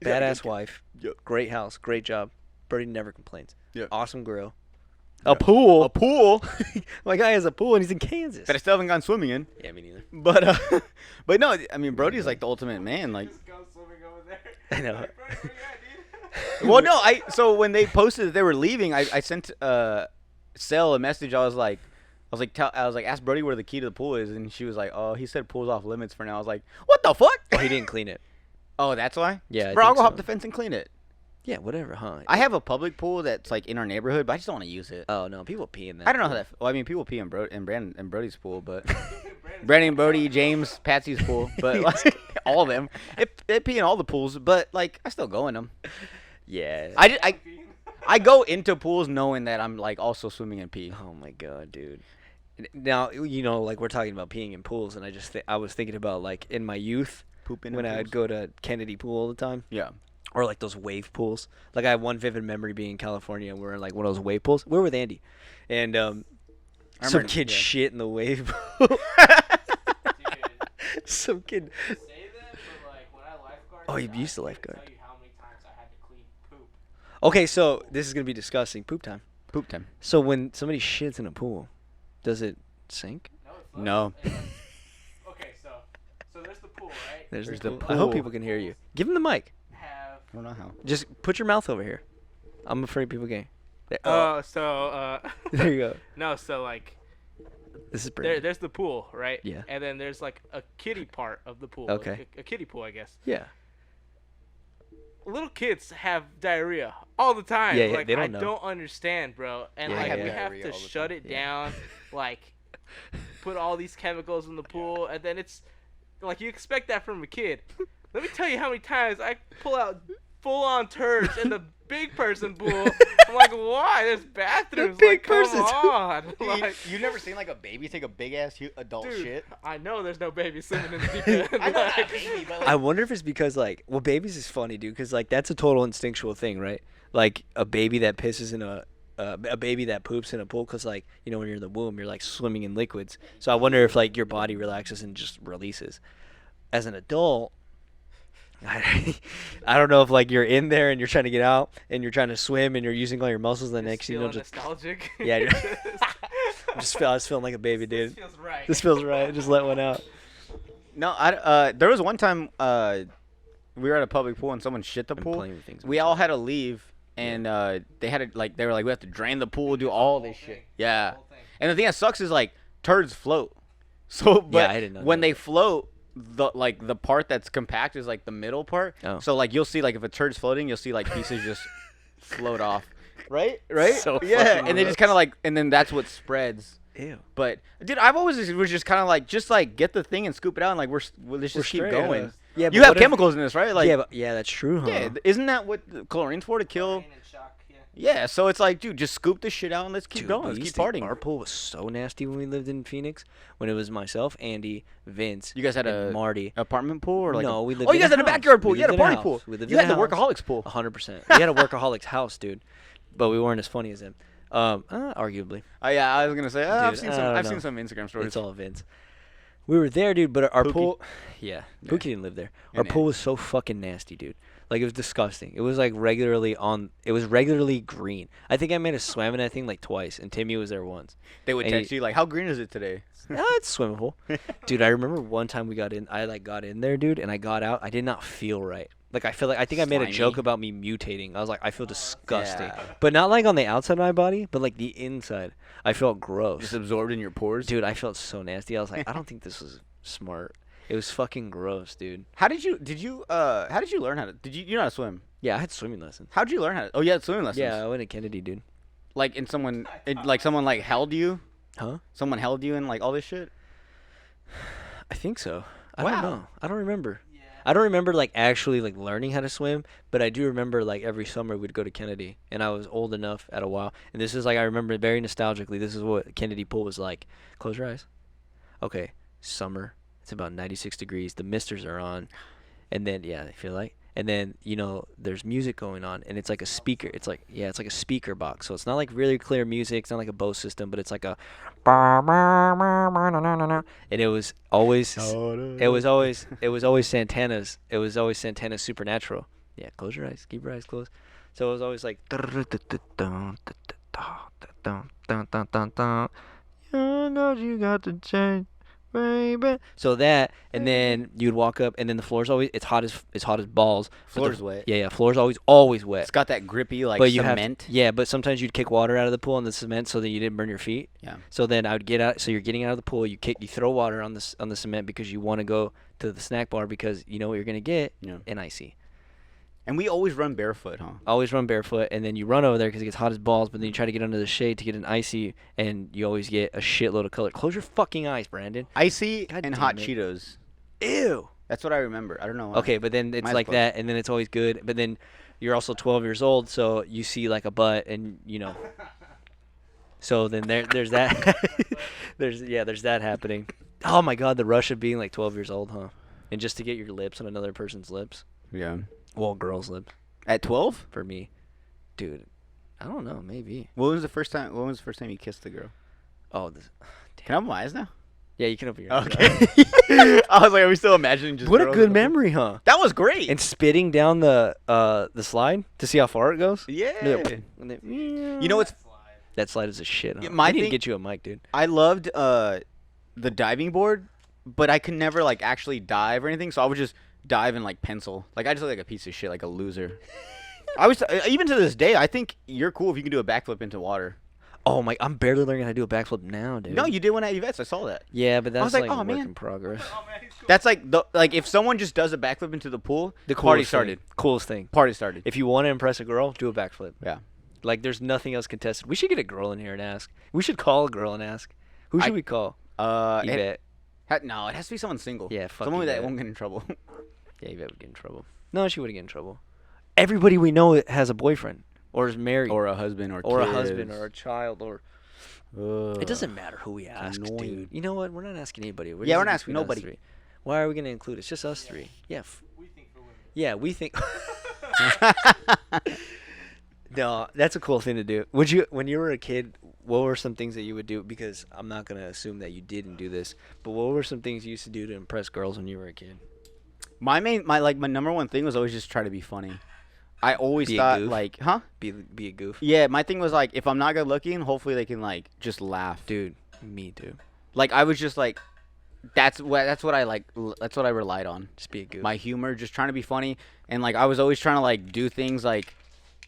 Speaker 2: He's got a
Speaker 1: Badass
Speaker 2: good kid.
Speaker 1: wife.
Speaker 2: Yep.
Speaker 1: Great house. Great job. Brody never complains.
Speaker 2: Yep.
Speaker 1: Awesome grill.
Speaker 2: Yeah.
Speaker 1: A pool.
Speaker 2: A pool
Speaker 1: My guy has a pool and he's in Kansas.
Speaker 2: that I still haven't gone swimming in.
Speaker 1: Yeah, me neither.
Speaker 2: But no, I mean Brody's like the ultimate man. Like,
Speaker 3: Just go swimming over there.
Speaker 1: I know.
Speaker 3: Like, bro, where you at, dude?
Speaker 2: well, no, so when they posted that they were leaving, I sent Sel a message. I was like, ask Brody where the key to the pool is, and she was like, oh, he said pool's off limits for now. I was like, what the fuck?
Speaker 1: Oh, he didn't clean it.
Speaker 2: Oh, that's why?
Speaker 1: Yeah, I
Speaker 2: bro, I'll
Speaker 1: think
Speaker 2: go hop
Speaker 1: so.
Speaker 2: the fence and clean it.
Speaker 1: Yeah, whatever, huh?
Speaker 2: I have a public pool that's like in our neighborhood, but I just don't want to use it.
Speaker 1: Oh, no, people pee in that.
Speaker 2: I don't know how
Speaker 1: pool.
Speaker 2: that. Well, I mean, people pee in Brandon and Brody's pool, but
Speaker 3: Brandon's
Speaker 2: Brandon, Brody, James, Patsy's pool, but like all of them, it pee in all the pools. But like, I still go in them.
Speaker 1: Yeah.
Speaker 2: I go into pools knowing that I'm like also swimming in pee.
Speaker 1: Oh, my God, dude. Now, you know, like we're talking about peeing in pools, and I was thinking about like in my youth
Speaker 2: Pooping
Speaker 1: when
Speaker 2: in
Speaker 1: I'd
Speaker 2: pools.
Speaker 1: go to Kennedy Pool all the time.
Speaker 2: Yeah.
Speaker 1: Or like those wave pools. Like I have one vivid memory being in California and we're in like one of those wave pools. We're with Andy. And some
Speaker 2: remember-
Speaker 1: kid
Speaker 2: yeah.
Speaker 1: shit in the wave pool.
Speaker 3: Dude,
Speaker 1: Some kid.
Speaker 3: say that, but like when I lifeguarded,
Speaker 1: Oh, you
Speaker 3: I
Speaker 1: used to
Speaker 3: can't
Speaker 1: lifeguard.
Speaker 3: tell you how many times I had to clean poop.
Speaker 1: Okay, so this is going to be disgusting. Poop time.
Speaker 2: Poop time.
Speaker 1: So when somebody shits in a pool, does it sink?
Speaker 3: No, it floats.
Speaker 2: No.
Speaker 3: Okay, so there's the pool, right?
Speaker 1: There's
Speaker 2: the
Speaker 1: the pool. I hope
Speaker 2: pool.
Speaker 1: people can hear you. Give him the mic.
Speaker 3: Have
Speaker 2: I don't know how.
Speaker 1: Just put your mouth over here. I'm afraid people can. There, there you go.
Speaker 3: no, so like
Speaker 1: This is pretty.
Speaker 3: there's the pool, right?
Speaker 1: Yeah.
Speaker 3: And then there's like a kiddie part of the pool.
Speaker 1: Okay.
Speaker 3: Like a kiddie pool, I guess.
Speaker 1: Yeah.
Speaker 3: Little kids have diarrhea all the time.
Speaker 1: Yeah, yeah,
Speaker 3: like
Speaker 1: they don't
Speaker 3: I
Speaker 1: know.
Speaker 3: don't understand, bro. And
Speaker 1: Yeah,
Speaker 3: like
Speaker 1: yeah,
Speaker 3: we
Speaker 1: yeah.
Speaker 3: have
Speaker 2: Diarrhea
Speaker 3: to
Speaker 2: all the
Speaker 3: shut
Speaker 2: time.
Speaker 3: it
Speaker 1: Yeah.
Speaker 3: down, like put all these chemicals in the pool, and then it's like you expect that from a kid. Let me tell you how many times I pull out full-on turds in the big person pool. I'm like, why? There's bathrooms.
Speaker 1: big
Speaker 3: Like, come
Speaker 1: person
Speaker 3: on. Like,
Speaker 2: you never seen like a baby take a big ass adult
Speaker 3: dude,
Speaker 2: shit?
Speaker 3: I know there's no baby swimming in the deep end.
Speaker 2: I know
Speaker 3: like,
Speaker 2: that baby, but like,
Speaker 1: I wonder if it's because like, well, babies is funny, dude, because like that's a total instinctual thing, right? Like a baby that pisses in a baby that poops in a pool, because like you know when you're in the womb, you're like swimming in liquids. So I wonder if like your body relaxes and just releases. As an adult, I don't know if like you're in there and you're trying to get out and you're trying to swim and you're using all your muscles. And the next thing you know,
Speaker 3: feeling
Speaker 1: just
Speaker 3: nostalgic.
Speaker 1: Yeah, dude. I was feeling like a baby,
Speaker 3: This
Speaker 1: dude.
Speaker 3: feels right.
Speaker 1: This feels right. Just let one out.
Speaker 2: no, there was one time we were at a public pool and someone shit the
Speaker 1: I'm
Speaker 2: pool.
Speaker 1: playing with things.
Speaker 2: We all had to leave, and they had to like they were like we have to drain the pool, do all this
Speaker 3: Whole
Speaker 2: shit.
Speaker 3: thing.
Speaker 2: Yeah,
Speaker 3: Whole thing.
Speaker 2: and the thing that sucks is like turds float. So, but
Speaker 1: I didn't know
Speaker 2: when
Speaker 1: that.
Speaker 2: they float, the part that's compact is like the middle part.
Speaker 1: Oh.
Speaker 2: So like you'll see like if a turd's floating, you'll see like pieces just float off. Right? Right?
Speaker 1: So
Speaker 2: yeah,
Speaker 1: fucking
Speaker 2: and they just kind of like, and then that's what spreads.
Speaker 1: Ew.
Speaker 2: But dude, I've always was just kind of like get the thing and scoop it out, and like let's just keep
Speaker 1: straight,
Speaker 2: going.
Speaker 1: Yeah,
Speaker 2: You
Speaker 1: but
Speaker 2: have
Speaker 1: what if-
Speaker 2: chemicals in this, right? Like,
Speaker 1: yeah, that's true, huh?
Speaker 2: yeah, isn't that what the chlorine's for to kill?
Speaker 3: Pain and shock, yeah.
Speaker 2: Yeah, so it's like, dude, just scoop this shit out and let's keep
Speaker 1: Dude,
Speaker 2: going.
Speaker 1: we
Speaker 2: Let's keep
Speaker 1: used to-
Speaker 2: partying.
Speaker 1: Our pool was so nasty when we lived in Phoenix. When it was myself, Andy, Vince,
Speaker 2: You guys had
Speaker 1: and
Speaker 2: a
Speaker 1: Marty.
Speaker 2: apartment pool or like?
Speaker 1: No, we lived
Speaker 2: Oh,
Speaker 1: in
Speaker 2: you guys
Speaker 1: a
Speaker 2: had a
Speaker 1: house.
Speaker 2: backyard pool.
Speaker 1: We
Speaker 2: You had a
Speaker 1: lived in a
Speaker 2: party
Speaker 1: house.
Speaker 2: pool.
Speaker 1: We lived
Speaker 2: You
Speaker 1: in
Speaker 2: had
Speaker 1: a
Speaker 2: the
Speaker 1: house.
Speaker 2: workaholics pool.
Speaker 1: 100%. We had a workaholics house, dude. But we weren't as funny as him. Arguably.
Speaker 2: Oh yeah, I was gonna say I've
Speaker 1: Dude,
Speaker 2: seen
Speaker 1: I
Speaker 2: some.
Speaker 1: don't
Speaker 2: I've
Speaker 1: know.
Speaker 2: seen some Instagram stories.
Speaker 1: It's all Vince. We were there, dude, but our
Speaker 2: Pookie.
Speaker 1: pool. Yeah, Pookie didn't live there. Our
Speaker 2: And
Speaker 1: pool
Speaker 2: Andy.
Speaker 1: was so fucking nasty, dude. Like it was disgusting. It was like regularly on. It was regularly green. I think I made a swam in that thing like twice, and Timmy was there once.
Speaker 2: They would
Speaker 1: And
Speaker 2: text you like, "How green is it today?"
Speaker 1: It's swimmable, dude. I remember one time we got in. I like got in there, dude, and I got out. I did not feel right. Like I think I made a
Speaker 2: Slimy.
Speaker 1: joke about me mutating. I was like, I feel disgusting,
Speaker 2: Yeah.
Speaker 1: but not like on the outside of my body, but like the inside. I felt gross,
Speaker 2: Just absorbed in your pores.
Speaker 1: dude. I felt so nasty. I was like, I don't think this was smart. It was fucking gross, dude.
Speaker 2: How did you learn how to? You know how to swim?
Speaker 1: Yeah, I had swimming lessons.
Speaker 2: How'd you learn how to? Oh, you had swimming lessons.
Speaker 1: Yeah, I went to Kennedy, dude.
Speaker 2: Like someone like held you.
Speaker 1: Huh?
Speaker 2: Someone held you in like all this shit.
Speaker 1: I think so. I
Speaker 2: Wow.
Speaker 1: don't know. I don't remember.
Speaker 3: Yeah.
Speaker 1: I don't remember like actually like learning how to swim, but I do remember like every summer we'd go to Kennedy, and I was old enough at a while. And this is like I remember very nostalgically. This is what Kennedy Pool was like. Close your eyes. Okay, summer. It's about 96 degrees. The misters are on, and then I feel like. And then there's music going on, and it's like a speaker. It's like it's like a speaker box. So it's not like really clear music. It's not like a Bose system, but it's like a. And it was always Santana's. It was always Santana's Supernatural. Yeah, close your eyes. Keep your eyes closed. So it was always like. You got to change. Baby. So that, and then you'd walk up, and then the floor's always it's hot as balls.
Speaker 2: Floor's wet.
Speaker 1: Yeah, floor's always wet.
Speaker 2: It's got that grippy like cement.
Speaker 1: But sometimes you'd kick water out of the pool on the cement so that you didn't burn your feet.
Speaker 2: Yeah.
Speaker 1: So then I would get out. So you're getting out of the pool. You throw water on the cement because you want to go to the snack bar because you know what you're gonna get.
Speaker 2: Yeah.
Speaker 1: An icy.
Speaker 2: And we always run barefoot, huh?
Speaker 1: Always run barefoot, and then you run over there because it gets hot as balls, but then you try to get under the shade to get an icy, and you always get a shitload of color. Close your fucking eyes, Brandon.
Speaker 2: Icy
Speaker 1: God
Speaker 2: and
Speaker 1: damn
Speaker 2: hot
Speaker 1: it.
Speaker 2: Cheetos.
Speaker 1: Ew.
Speaker 2: That's what I remember. I don't know why.
Speaker 1: Okay, but then it's
Speaker 2: Mine's
Speaker 1: like
Speaker 2: close.
Speaker 1: that, and then it's always good. But then you're also 12 years old, so you see like a butt, and So then there's that. there's that happening. Oh my God, the rush of being like 12 years old, huh? And just to get your lips on another person's lips.
Speaker 2: Yeah.
Speaker 1: Well, girl's lips.
Speaker 2: At 12?
Speaker 1: For me, dude. I don't know. Maybe.
Speaker 2: When was the first time you kissed the girl?
Speaker 1: Oh,
Speaker 2: Can I open my eyes now?
Speaker 1: yeah. You can open your eyes.
Speaker 2: Okay. I was like, are we still imagining just
Speaker 1: What a
Speaker 2: girls
Speaker 1: good
Speaker 2: in the pool?
Speaker 1: memory, huh?
Speaker 2: That was great.
Speaker 1: And spitting down the slide to see how far it goes.
Speaker 2: Yeah.
Speaker 1: And then,
Speaker 2: You know what's
Speaker 1: that slide is a shit. Huh?
Speaker 2: Yeah, my
Speaker 1: I need to
Speaker 2: thing-
Speaker 1: get you a mic, dude.
Speaker 2: I loved the diving board, but I could never like actually dive or anything, so I would just dive and like pencil. Like I just look like a piece of shit, like a loser. I was even to this day, I think you're cool if you can do a backflip into water.
Speaker 1: Oh my! I'm barely learning how to do a backflip now, dude.
Speaker 2: No, you did one at Yvette's. I saw that.
Speaker 1: Yeah, but that's
Speaker 2: was like,
Speaker 1: like,
Speaker 2: oh,
Speaker 1: a work
Speaker 2: man.
Speaker 1: in progress.
Speaker 3: Oh man, he's cool.
Speaker 2: That's like if someone just does a backflip into the pool,
Speaker 1: The
Speaker 2: party
Speaker 1: coolest
Speaker 2: started.
Speaker 1: Thing. Coolest thing.
Speaker 2: Party started.
Speaker 1: If you want to impress a girl, do a backflip.
Speaker 2: Yeah.
Speaker 1: Like, there's nothing else contested. We should get a girl in here and ask. We should call a girl and ask. Who should we call? Yvette.
Speaker 2: No, it has to be someone single.
Speaker 1: Yeah, fuck
Speaker 2: someone that
Speaker 1: Yvette.
Speaker 2: won't get in trouble.
Speaker 1: Yeah, Yvette would get in trouble. No, she wouldn't get in trouble. Everybody we know has a boyfriend or is married
Speaker 2: or a husband or
Speaker 1: a
Speaker 2: kids.
Speaker 1: husband or a child or.
Speaker 2: Ugh.
Speaker 1: It doesn't matter who we ask,
Speaker 2: annoying.
Speaker 1: dude. You know what? We're not asking anybody.
Speaker 2: Yeah,
Speaker 1: just
Speaker 2: we're not asking
Speaker 1: between us
Speaker 2: nobody.
Speaker 1: three. Why are we gonna include it? It's just us three. Yeah.
Speaker 3: We think for women.
Speaker 1: Yeah, we think. No, that's a cool thing to do. Would you, when you were a kid, what were some things that you would do? Because I'm not gonna assume that you didn't do this, but what were some things you used to do to impress girls when you were a kid?
Speaker 2: My number one thing was always just try to be funny. I always
Speaker 1: Be a
Speaker 2: thought
Speaker 1: goof?
Speaker 2: like, huh?
Speaker 1: Be a goof.
Speaker 2: Yeah, my thing was like, if I'm not good looking, hopefully they can like just laugh.
Speaker 1: Dude, me too.
Speaker 2: Like I was just like, that's what I like. That's what I relied on.
Speaker 1: Just be a goof.
Speaker 2: My humor, just trying to be funny, and like I was always trying to like do things like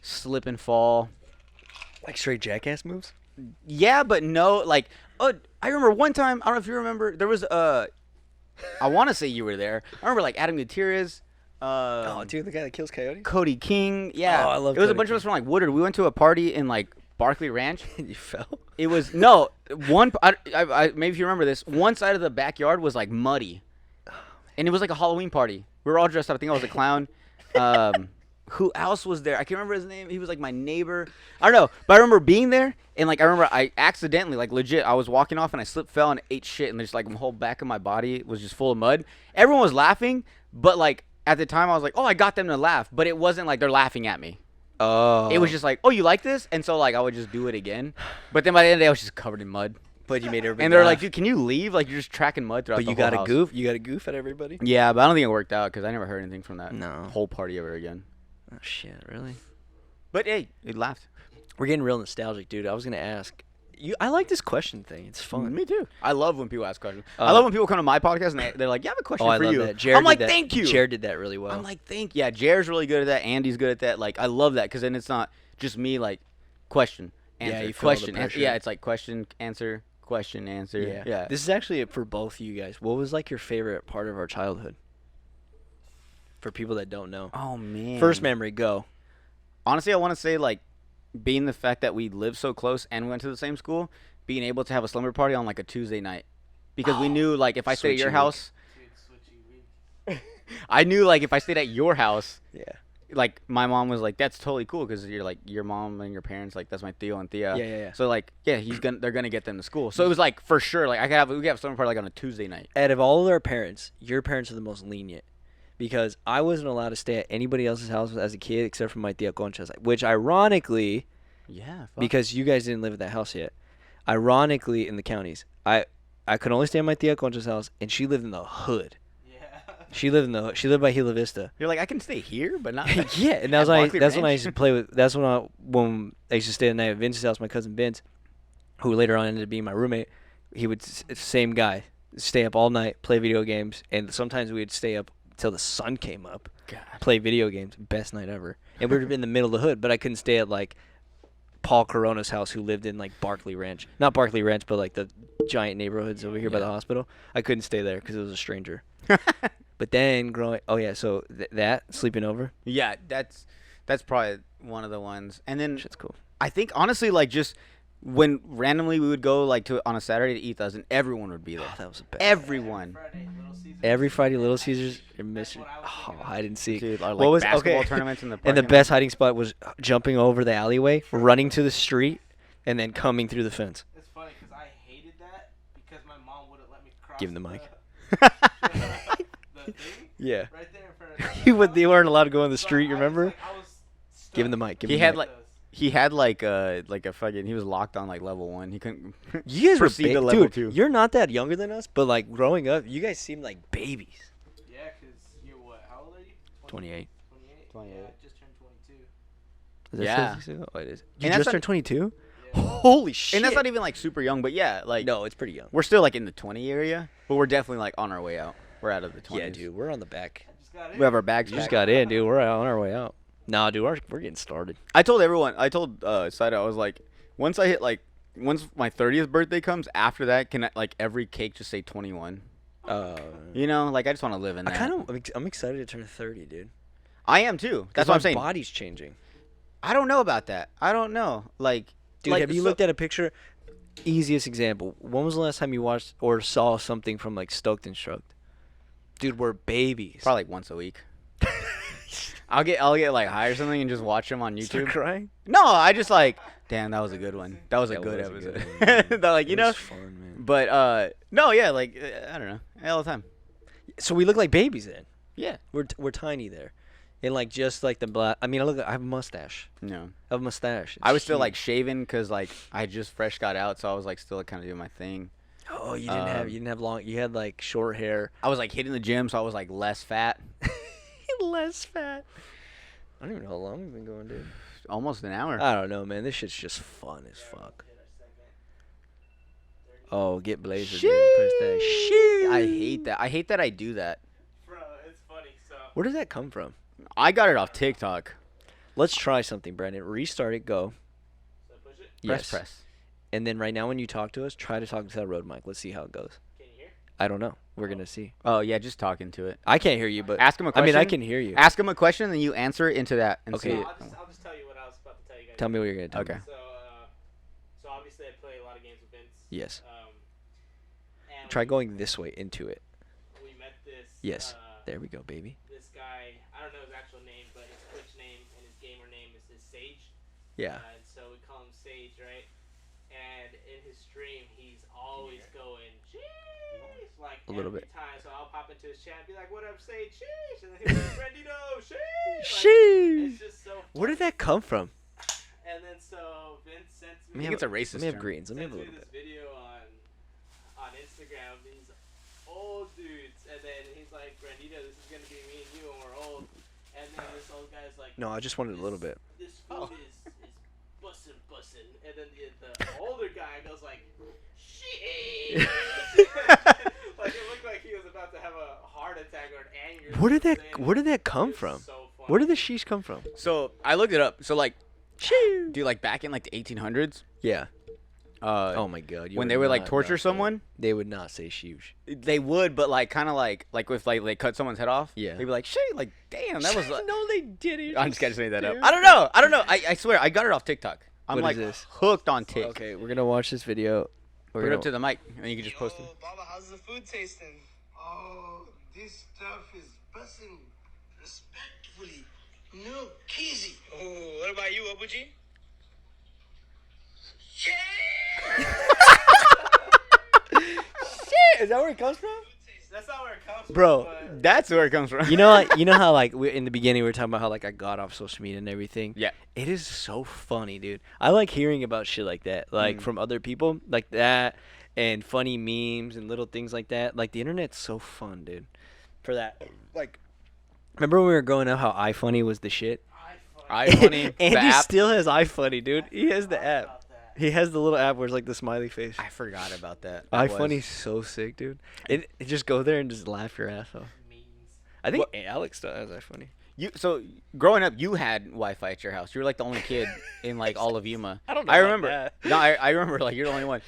Speaker 2: slip and fall.
Speaker 1: Like straight jackass moves.
Speaker 2: Yeah, but no, like, I remember one time. I don't know if you remember. There was I want to say you were there. I remember like Adam Gutierrez.
Speaker 1: Oh, dude, the guy that kills coyotes.
Speaker 2: Cody King. Yeah.
Speaker 1: Oh, I love
Speaker 2: it. Was a
Speaker 1: Cody
Speaker 2: bunch
Speaker 1: King.
Speaker 2: of us from like Woodard. We went to a party in like Barkley Ranch.
Speaker 1: You fell.
Speaker 2: It was no one. I maybe if you remember this, one side of the backyard was like muddy, and it was like a Halloween party. We were all dressed up. I think I was a clown. Who else was there? I can't remember his name. He was like my neighbor. I don't know, but I remember being there, and like I remember I accidentally, like legit, I was walking off and I slipped, fell, and ate shit, and just like my whole back of my body was just full of mud. Everyone was laughing, but like at the time I was like, oh, I got them to laugh, but it wasn't like they're laughing at me.
Speaker 1: Oh.
Speaker 2: It was just like, oh, you like this? And so like I would just do it again. But then by the end of the day, I was just covered in mud.
Speaker 1: But you made everybody.
Speaker 2: And they're
Speaker 1: laugh.
Speaker 2: like, dude, can you leave? Like you're just tracking mud throughout
Speaker 1: But
Speaker 2: the
Speaker 1: you
Speaker 2: whole
Speaker 1: got
Speaker 2: house.
Speaker 1: a goof. You got a goof at everybody.
Speaker 2: Yeah, but I don't think it worked out because I never heard anything from that
Speaker 1: No.
Speaker 2: whole party ever again.
Speaker 1: Oh shit, really?
Speaker 2: But hey, it laughed.
Speaker 1: We're getting real nostalgic, dude. I was gonna ask you. I like this question thing. It's fun.
Speaker 2: Me too. I love when people ask questions. I love when people come to my podcast and they're like, "Yeah, I have a question
Speaker 1: Oh, I
Speaker 2: for
Speaker 1: love
Speaker 2: you."
Speaker 1: that. Jared
Speaker 2: I'm like,
Speaker 1: did that.
Speaker 2: "Thank you."
Speaker 1: Jared did that really well.
Speaker 2: I'm like, "Thank you." Yeah, Jared's really good at that. Andy's good at that. Like, I love that because then it's not just me like question, answer,
Speaker 1: Yeah, you feel the
Speaker 2: question,
Speaker 1: pressure.
Speaker 2: yeah, it's like question, answer, question, answer.
Speaker 1: yeah.
Speaker 2: Yeah.
Speaker 1: This is actually for both of you guys. What was like your favorite part of our childhood? For people that don't know.
Speaker 2: Oh man.
Speaker 1: First memory, go.
Speaker 2: Honestly, I want to say like being the fact that we lived so close and went to the same school, being able to have a slumber party on like a Tuesday night, because we knew like if I stayed at
Speaker 1: Switchy
Speaker 2: your
Speaker 1: week.
Speaker 2: house,
Speaker 3: Dude, switchy week.
Speaker 2: I knew like if I stayed at your house,
Speaker 1: Yeah.
Speaker 2: like my mom was like, that's totally cool because you're like your mom and your parents, like that's my Theo and Thea.
Speaker 1: Yeah.
Speaker 2: So like, yeah, they're gonna get them to school. So it was like for sure, like we could have summer party like on a Tuesday night.
Speaker 1: Out of all of our parents, your parents are the most lenient. Because I wasn't allowed to stay at anybody else's house as a kid except for my Tia Concha's, which ironically,
Speaker 2: Yeah. Fuck.
Speaker 1: because you guys didn't live at that house yet, ironically in the counties, I could only stay at my Tia Concha's house, and she lived in the hood.
Speaker 3: Yeah.
Speaker 1: She lived by Gila Vista.
Speaker 2: You're like, I can stay here, but not.
Speaker 1: Yeah, and that's when I used to play with. That's when I used to stay the night at Vince's house. My cousin Vince, who later on ended up being my roommate, he would same guy, stay up all night, play video games, and sometimes we'd stay up till the sun came up,
Speaker 2: God.
Speaker 1: play video games. Best night ever. And we were in the middle of the hood, but I couldn't stay at like Paul Corona's house, who lived in like Barkley Ranch, not Barkley Ranch, but like the giant neighborhoods over here by the hospital. I couldn't stay there because it was a stranger. But then so that sleeping over.
Speaker 2: Yeah, that's probably one of the ones. And then
Speaker 1: Shit's cool.
Speaker 2: I think honestly, like just when randomly we would go like on a Saturday to eat those, and everyone would be there.
Speaker 1: Oh, that was the best.
Speaker 2: Everyone.
Speaker 1: Every Friday, Little Caesars and Mission. Oh, hide and seek.
Speaker 2: Dude, or, like,
Speaker 1: what was
Speaker 2: basketball tournaments in the
Speaker 1: And the
Speaker 2: parking
Speaker 1: best hiding spot was jumping over the alleyway, running to the street, and then coming through the fence.
Speaker 3: It's funny because I hated that because my mom wouldn't let me cross.
Speaker 1: Give him the mic.
Speaker 3: The thing
Speaker 1: Yeah.
Speaker 3: right there in front of
Speaker 1: They weren't allowed to go in the
Speaker 3: So
Speaker 1: street. You
Speaker 3: I was,
Speaker 1: remember?
Speaker 3: like, I was
Speaker 1: Give him the
Speaker 3: stuck.
Speaker 1: mic. Give
Speaker 2: He
Speaker 1: him the
Speaker 2: had,
Speaker 1: mic.
Speaker 2: like- He had like a fucking. He was locked on like level 1. He couldn't.
Speaker 1: You guys were
Speaker 2: proceed to level
Speaker 1: dude.
Speaker 2: 2.
Speaker 1: You're not that younger than us, but like growing up, you guys seemed like babies.
Speaker 3: Yeah, because you're what? How old are you?
Speaker 1: 28.
Speaker 3: 28.
Speaker 2: 28.
Speaker 3: Yeah, I just turned 22.
Speaker 1: Is that
Speaker 2: Yeah.
Speaker 1: 26? Oh, it is. You
Speaker 2: And that's
Speaker 1: just
Speaker 2: not-
Speaker 1: turned 22?
Speaker 3: Yeah.
Speaker 1: Holy shit!
Speaker 2: And that's not even like super young, but yeah, like
Speaker 1: No, it's pretty young.
Speaker 2: we're still like in the 20 area, but we're definitely like on our way out. We're out of the 20s.
Speaker 1: Yeah, dude, we're on the back.
Speaker 3: I just got in.
Speaker 2: We have our bags
Speaker 1: You just
Speaker 2: back.
Speaker 1: got in, dude. We're on our way out. Nah, dude, we're getting started.
Speaker 2: I told Saida, I was like, once my 30th birthday comes, after that, can I, like every cake just say 21? You know, like I just want to live in that.
Speaker 1: I'm excited to turn 30, dude.
Speaker 2: I am too. That's
Speaker 1: 'Cause
Speaker 2: what
Speaker 1: my
Speaker 2: I'm saying.
Speaker 1: body's changing.
Speaker 2: I don't know about that. I don't know. Like,
Speaker 1: Dude,
Speaker 2: like,
Speaker 1: have you looked at a picture? Easiest example. When was the last time you watched or saw something from like Stoked and Shrugged? Dude, we're babies.
Speaker 2: Probably like once a week. I'll get like high or something and just watch them on
Speaker 1: Start
Speaker 2: YouTube.
Speaker 1: crying?
Speaker 2: No, I just like, damn, that was a good one. That was a
Speaker 1: That
Speaker 2: good
Speaker 1: was a good
Speaker 2: episode.
Speaker 1: one, man.
Speaker 2: They're like, you
Speaker 1: It
Speaker 2: know,
Speaker 1: was fun, man.
Speaker 2: but no, yeah, like I don't know, all the time.
Speaker 1: So we look like babies then.
Speaker 2: Yeah.
Speaker 1: We're tiny there, and like just like the black. I mean, I have a mustache.
Speaker 2: No.
Speaker 1: I have a mustache.
Speaker 2: I was
Speaker 1: It's
Speaker 2: still like
Speaker 1: huge.
Speaker 2: shaven because like I just fresh got out, so I was like still kind of doing my thing.
Speaker 1: Oh, you didn't have long. You had like short hair.
Speaker 2: I was like hitting the gym, so I was like less fat.
Speaker 1: Less fat. I don't even know how long we've been going, dude.
Speaker 2: Almost an hour.
Speaker 1: I don't know, man. This shit's just fun as fuck. Oh, get Blazer, dude. Press that. Shit.
Speaker 2: I hate that. I hate that I do that.
Speaker 3: Bro, it's funny. So
Speaker 1: Where does that come from?
Speaker 2: I got it off TikTok.
Speaker 1: Let's try something, Brandon. Restart it. Go.
Speaker 3: push it.
Speaker 1: Yes.
Speaker 2: Press.
Speaker 1: And then right now, when you talk to us, try to talk to that road mic. Let's see how it goes.
Speaker 3: Can you hear?
Speaker 1: I don't know. We're gonna see.
Speaker 2: Oh yeah, just talking to it.
Speaker 1: I can't hear you, but
Speaker 2: Ask him a
Speaker 1: I
Speaker 2: question.
Speaker 1: mean, I can hear you.
Speaker 2: Ask him a question, and you answer it into that. And
Speaker 1: Okay.
Speaker 2: see
Speaker 3: No,
Speaker 2: it.
Speaker 3: I'll just tell you what I was about to tell you guys.
Speaker 1: Tell me what you're gonna tell
Speaker 2: Okay.
Speaker 1: me.
Speaker 3: So obviously I play a lot of games with Vince.
Speaker 1: Yes.
Speaker 3: And
Speaker 1: Try going this way into it.
Speaker 3: We met this.
Speaker 1: Yes. There we go, baby.
Speaker 3: This guy, I don't know his actual name, but his Twitch name and his gamer name is Sage.
Speaker 1: Yeah.
Speaker 3: And so we call him Sage, right? And in his stream, he's always going, sheesh, like
Speaker 1: A little
Speaker 3: every
Speaker 1: bit.
Speaker 3: time. So I'll pop into his chat and be like, what up, Sage? Sheesh. And then he'll be like, Brandito, sheesh. Like,
Speaker 1: Sheesh.
Speaker 3: it's just so funny.
Speaker 1: Where did that come from?
Speaker 3: And then so Vince sends
Speaker 2: I
Speaker 3: me,
Speaker 2: think it's a racist
Speaker 1: Let me have
Speaker 2: term.
Speaker 1: greens. Let me have
Speaker 3: sends
Speaker 1: a
Speaker 3: me
Speaker 1: little
Speaker 3: this
Speaker 1: bit.
Speaker 3: video on Instagram of these old dudes. And then he's like, Brandito, this is going to be me and you when we're old. And then this old guy's like,
Speaker 1: No, I just wanted a little bit.
Speaker 3: this food is bussin'. And then the older guy goes like, shit. Like it looked like he was about to have a heart attack or an aneurysm.
Speaker 1: Where did that come
Speaker 3: It was
Speaker 1: from?
Speaker 3: so funny.
Speaker 1: Where did the sheesh come from?
Speaker 2: So I looked it up. So like, dude, like back in like the 1800s,
Speaker 1: Yeah. Oh my god. you
Speaker 2: when they would like
Speaker 1: not
Speaker 2: torture
Speaker 1: say-
Speaker 2: someone,
Speaker 1: they would not say sheesh.
Speaker 2: they would, but like kind of like if like they cut someone's head off,
Speaker 1: Yeah.
Speaker 2: they'd be like, shit, like damn, that was.
Speaker 1: no, they didn't.
Speaker 2: I'm just gonna say that up. I don't know. I swear, I got it off TikTok. I'm
Speaker 1: What
Speaker 2: like
Speaker 1: is this?
Speaker 2: hooked on TikTok.
Speaker 1: Okay, we're gonna watch this video.
Speaker 2: Put it up to the mic, and you can just post it.
Speaker 4: Baba, how's the food tasting? Oh, This stuff is busting respectfully. No kizzy.
Speaker 5: Oh, what about you, Abuji?
Speaker 1: Shit, is that where it comes from?
Speaker 3: That's not where it comes
Speaker 1: Bro,
Speaker 3: from. But
Speaker 2: That's where it comes from.
Speaker 1: You know how like in the beginning we were talking about how like I got off social media and everything.
Speaker 2: Yeah.
Speaker 1: It is so funny, dude. I like hearing about shit like that, like from other people, like that, and funny memes and little things like that. Like the internet's so fun, dude. For that, like, remember when we were growing up, how iFunny was the shit?
Speaker 2: iFunny. the
Speaker 1: Andy
Speaker 2: app.
Speaker 1: still has iFunny, dude. He has the app. He has the little app where it's like the smiley face.
Speaker 2: I forgot about that. That was-
Speaker 1: iFunny's so sick, dude. It just go there and just laugh your ass off. I think Alex still has iFunny.
Speaker 2: So growing up, you had Wi-Fi at your house. You were like the only kid in like all of Yuma.
Speaker 1: I don't know
Speaker 2: I
Speaker 1: about
Speaker 2: remember.
Speaker 1: that.
Speaker 2: No, I remember. Like you're the only one.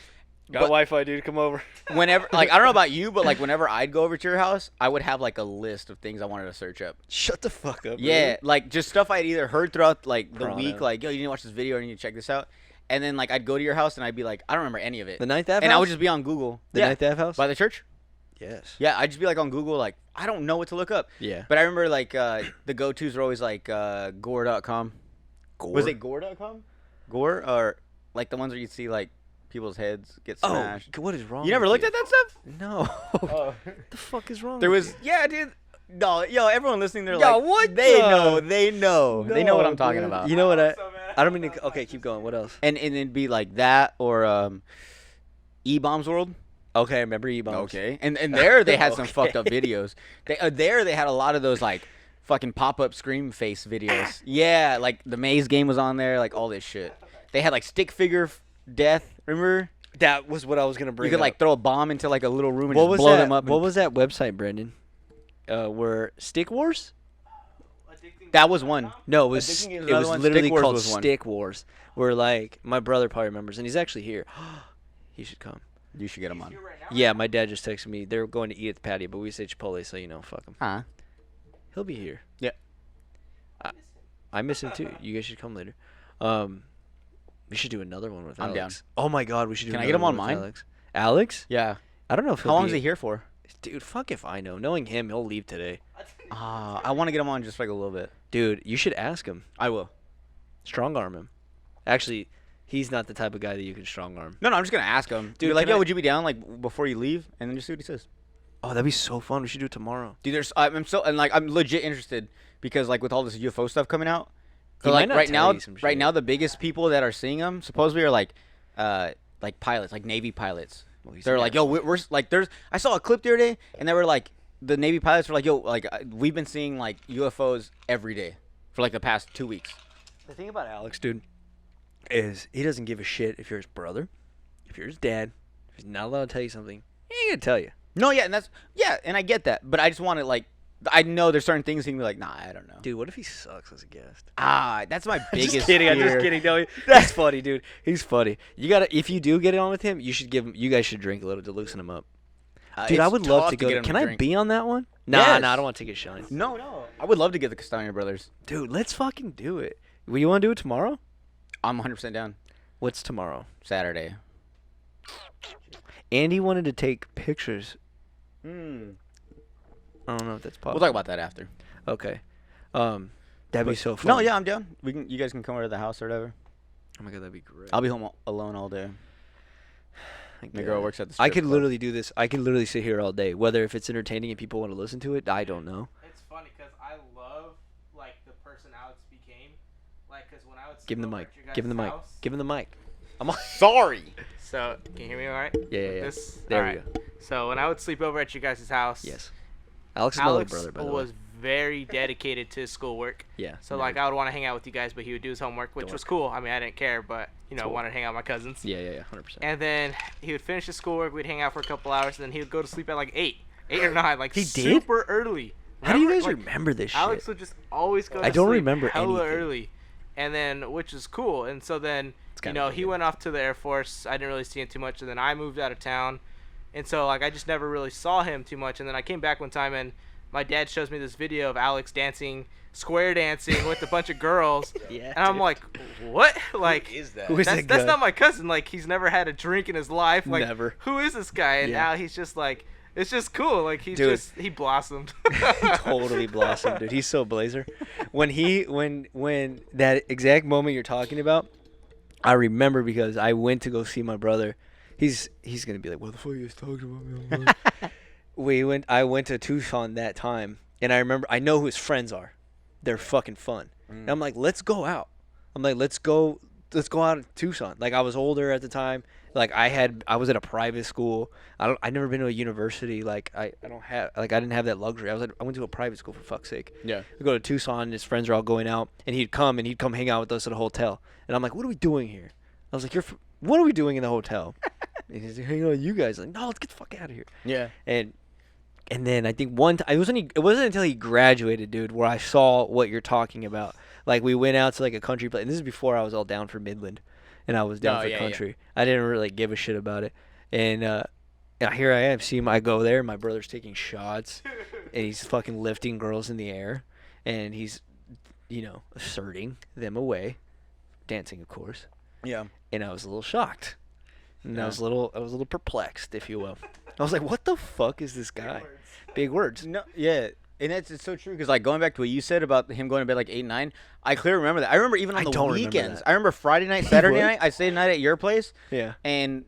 Speaker 1: Got
Speaker 2: But-
Speaker 1: Wi-Fi, dude. Come over.
Speaker 2: Whenever, like, I don't know about you, but like whenever I'd go over to your house, I would have like a list of things I wanted to search up.
Speaker 1: Shut the fuck up.
Speaker 2: Yeah, like just stuff I'd either heard throughout like the
Speaker 1: Prono.
Speaker 2: week, like yo, you need to watch this video or you need to check this out, and then like I'd go to your house and I'd be like, I don't remember any of it,
Speaker 1: The Ninth Ave
Speaker 2: and
Speaker 1: house?
Speaker 2: I would just be on Google.
Speaker 1: The
Speaker 2: yeah,
Speaker 1: Ninth Ave house?
Speaker 2: by the church.
Speaker 1: Yes.
Speaker 2: Yeah, I'd just be like on Google, like I don't know what to look up.
Speaker 1: Yeah.
Speaker 2: But I remember like the go-tos were always like gore.com.
Speaker 1: Gore?
Speaker 2: Was it gore.com? Gore or like the ones where you'd see like people's heads get
Speaker 1: Oh,
Speaker 2: smashed.
Speaker 1: what is wrong?
Speaker 2: You never
Speaker 1: with
Speaker 2: looked at that stuff?
Speaker 1: No.
Speaker 2: Oh.
Speaker 1: The fuck is wrong?
Speaker 2: There
Speaker 1: with
Speaker 2: was, yeah, dude. No, yo, everyone listening, they're
Speaker 1: Yo,
Speaker 2: like,
Speaker 1: what
Speaker 2: they
Speaker 1: the-
Speaker 2: know, they know what I'm
Speaker 1: No,
Speaker 2: talking
Speaker 1: dude.
Speaker 2: about.
Speaker 1: You know what? I
Speaker 3: So, man,
Speaker 1: don't mean to. Okay, keep going. What else?
Speaker 2: And it'd be like that or E-Bombs World.
Speaker 1: Okay, I remember E-bombs.
Speaker 2: Okay, and there they had some
Speaker 1: Okay.
Speaker 2: fucked up videos. They had a lot of those like fucking pop-up scream face videos. Yeah, like the maze game was on there, like all this shit. They had like stick figure death. Remember?
Speaker 1: That was what I was gonna bring.
Speaker 2: You could like
Speaker 1: up.
Speaker 2: throw a bomb into like a little room and
Speaker 1: What
Speaker 2: just
Speaker 1: was
Speaker 2: blow
Speaker 1: that?
Speaker 2: them up.
Speaker 1: What
Speaker 2: and-
Speaker 1: was that website, Brendan? Where Stick Wars?
Speaker 2: That was one.
Speaker 1: No, it was.
Speaker 2: Addicting Games was
Speaker 1: It
Speaker 2: another
Speaker 1: was
Speaker 2: one.
Speaker 1: literally
Speaker 2: Stick Wars
Speaker 1: called
Speaker 2: was one.
Speaker 1: Stick Wars. Where like my brother probably remembers, and he's actually here. He should come.
Speaker 2: You should get them on.
Speaker 1: Yeah, my dad just texted me. They're going to eat at the patio, but we say Chipotle, so fuck him.
Speaker 2: Huh?
Speaker 1: He'll be here.
Speaker 2: Yeah.
Speaker 1: I miss him too. You guys should come later. We should do another one with
Speaker 2: I'm
Speaker 1: Alex.
Speaker 2: down.
Speaker 1: Oh my God, we should do.
Speaker 2: Can I
Speaker 1: another
Speaker 2: get him
Speaker 1: one
Speaker 2: on
Speaker 1: with
Speaker 2: mine?
Speaker 1: Alex. Alex?
Speaker 2: Yeah.
Speaker 1: I don't know if
Speaker 2: How
Speaker 1: he'll
Speaker 2: long
Speaker 1: be-
Speaker 2: is he here for?
Speaker 1: Dude, fuck if I know. Knowing him, he'll leave today.
Speaker 2: I want to get him on just for like a little bit.
Speaker 1: Dude, you should ask him.
Speaker 2: I will.
Speaker 1: Strong arm him. Actually, he's not the type of guy that you can strong arm.
Speaker 2: No, I'm just gonna ask him.
Speaker 1: Dude,
Speaker 2: Dude, like,
Speaker 1: can
Speaker 2: yo,
Speaker 1: I-
Speaker 2: would you be down like before you leave, and then just see what he says.
Speaker 1: Oh, that'd be so fun. We should do it tomorrow.
Speaker 2: Dude, I'm so and like I'm legit interested because like with all this UFO stuff coming out,
Speaker 1: He
Speaker 2: so,
Speaker 1: might
Speaker 2: like
Speaker 1: not
Speaker 2: right
Speaker 1: tell
Speaker 2: now,
Speaker 1: you some
Speaker 2: right
Speaker 1: shit.
Speaker 2: now the biggest people that are seeing them supposedly are like pilots, like Navy pilots.
Speaker 1: Well, he's
Speaker 2: They're
Speaker 1: an
Speaker 2: like, yo, we're like, there's. I saw a clip the other day, and they were like, the Navy pilots were like, yo, like we've been seeing like UFOs every day for like the past 2 weeks.
Speaker 1: The thing about Alex, dude, is he doesn't give a shit if you're his brother, if you're his dad. If he's not allowed to tell you something, he ain't gonna tell you.
Speaker 2: No, yeah, and I get that, but I just want to like, I know there's certain things he can be like, nah, I don't know.
Speaker 1: Dude, what if he sucks as a guest?
Speaker 2: That's my biggest.
Speaker 1: I'm just kidding. I'm just
Speaker 2: fear.
Speaker 1: kidding. No, he's funny, dude. He's funny. You gotta. If you do get it on with him, you should give him. You guys should drink a little to loosen him up. Dude, I
Speaker 2: It's
Speaker 1: would love
Speaker 2: tough
Speaker 1: to go.
Speaker 2: get him
Speaker 1: Can I
Speaker 2: drink.
Speaker 1: be on that one? Nah,
Speaker 2: Yes.
Speaker 1: I don't want to take a shine.
Speaker 2: No. I would love to get the Castagna brothers.
Speaker 1: Dude, let's fucking do it. Well, you want to do it tomorrow?
Speaker 2: I'm 100% down.
Speaker 1: What's tomorrow?
Speaker 2: Saturday.
Speaker 1: Andy wanted to take pictures.
Speaker 2: Hmm.
Speaker 1: I don't know if that's possible.
Speaker 2: We'll talk about that after.
Speaker 1: Okay. That'd be
Speaker 2: But-
Speaker 1: so fun.
Speaker 2: No, yeah, I'm down. You guys can come over to the house or whatever.
Speaker 1: Oh my God, that'd be great.
Speaker 2: I'll be home alone all day.
Speaker 1: Thank
Speaker 2: My
Speaker 1: God.
Speaker 2: girl works at the
Speaker 1: I
Speaker 2: strip
Speaker 1: could
Speaker 2: club.
Speaker 1: literally do this. I could literally sit here all day. Whether if it's entertaining and people want to listen to it, I don't know.
Speaker 3: It's funny because I love like the person Alex became. Like, because when I would
Speaker 1: Give him the
Speaker 3: sleep
Speaker 1: mic.
Speaker 3: over at your
Speaker 1: Give him the
Speaker 3: guys'
Speaker 1: mic.
Speaker 3: house-
Speaker 1: Give him the mic. I'm on.
Speaker 2: Sorry.
Speaker 3: So, can you hear me all right?
Speaker 1: Yeah, yeah, yeah.
Speaker 3: This,
Speaker 1: There
Speaker 3: all
Speaker 1: we
Speaker 3: right. So, when I would sleep over at your guys' house,
Speaker 1: Yes. Alex is my
Speaker 3: Alex
Speaker 1: little brother, by the
Speaker 3: was
Speaker 1: way.
Speaker 3: very dedicated to his schoolwork.
Speaker 1: Yeah.
Speaker 3: So,
Speaker 1: nerd.
Speaker 3: like, I would want to hang out with you guys, but he would do his homework, which was
Speaker 1: Dork.
Speaker 3: cool. I mean, I didn't care, but,
Speaker 1: Cool.
Speaker 3: wanted to hang out with my cousins.
Speaker 1: Yeah, 100%.
Speaker 3: And then he would finish his schoolwork, we'd hang out for a couple hours, and then he would go to sleep at like 8 or 9, like
Speaker 1: He did?
Speaker 3: super early.
Speaker 1: How do you guys
Speaker 3: Like,
Speaker 1: remember this
Speaker 3: Alex
Speaker 1: shit?
Speaker 3: would just always go to
Speaker 1: I don't
Speaker 3: sleep
Speaker 1: remember
Speaker 3: hella
Speaker 1: anything.
Speaker 3: early. And then, which is cool. And so then,
Speaker 1: It's kinda
Speaker 3: he
Speaker 1: weird.
Speaker 3: went off to the Air Force. I didn't really see him too much. And then I moved out of town. And so, like, I just never really saw him too much. And then I came back one time, and my dad shows me this video of Alex dancing, square dancing with a bunch of girls.
Speaker 1: Yeah.
Speaker 3: And I'm
Speaker 1: dude.
Speaker 3: like, what? Like,
Speaker 2: is that?
Speaker 1: Who is
Speaker 3: that's,
Speaker 1: that
Speaker 3: that's
Speaker 1: guy?
Speaker 3: not my cousin. Like, he's never had a drink in his life. Like,
Speaker 1: Never.
Speaker 3: who is this guy? And
Speaker 1: Yeah.
Speaker 3: now he's just like, It's just cool. Like he blossomed.
Speaker 1: He totally blossomed, dude. He's so blazer. When that exact moment you're talking about, I remember because I went to go see my brother. He's gonna be like, what the fuck are you guys talking about? I went to Tucson that time, and I know who his friends are. They're fucking fun. And I'm like, let's go out. I'm like, let's go out to Tucson. Like, I was older at the time. Like, I was at a private school. I'd never been to a university. Like, I didn't have that luxury. I went to a private school, for fuck's sake.
Speaker 2: Yeah.
Speaker 1: We go to Tucson, and his friends are all going out, and he'd come hang out with us at a hotel. And I'm like, what are we doing here? I was like, what are we doing in the hotel? And he's like, hanging out with you guys. Like, no, let's get the fuck out of here.
Speaker 2: Yeah.
Speaker 1: And then I think it wasn't until he graduated, dude, where I saw what you're talking about. Like, we went out to like a country place, and this is before I was all down for Midland, and I was down for country. Yeah. I didn't really give a shit about it. And here I am, I go there, my brother's taking shots, and he's fucking lifting girls in the air, and he's, asserting them away, dancing, of course.
Speaker 2: Yeah.
Speaker 1: And I was a little shocked. And I was a little perplexed, if you will. I was like, what the fuck is this guy? Big words.
Speaker 2: No, yeah. And it's so true because, like, going back to what you said about him going to bed like 8, 9, I clearly remember that. I remember even on the weekends. I remember Friday night, Saturday night, I stayed the night at your place.
Speaker 1: Yeah.
Speaker 2: And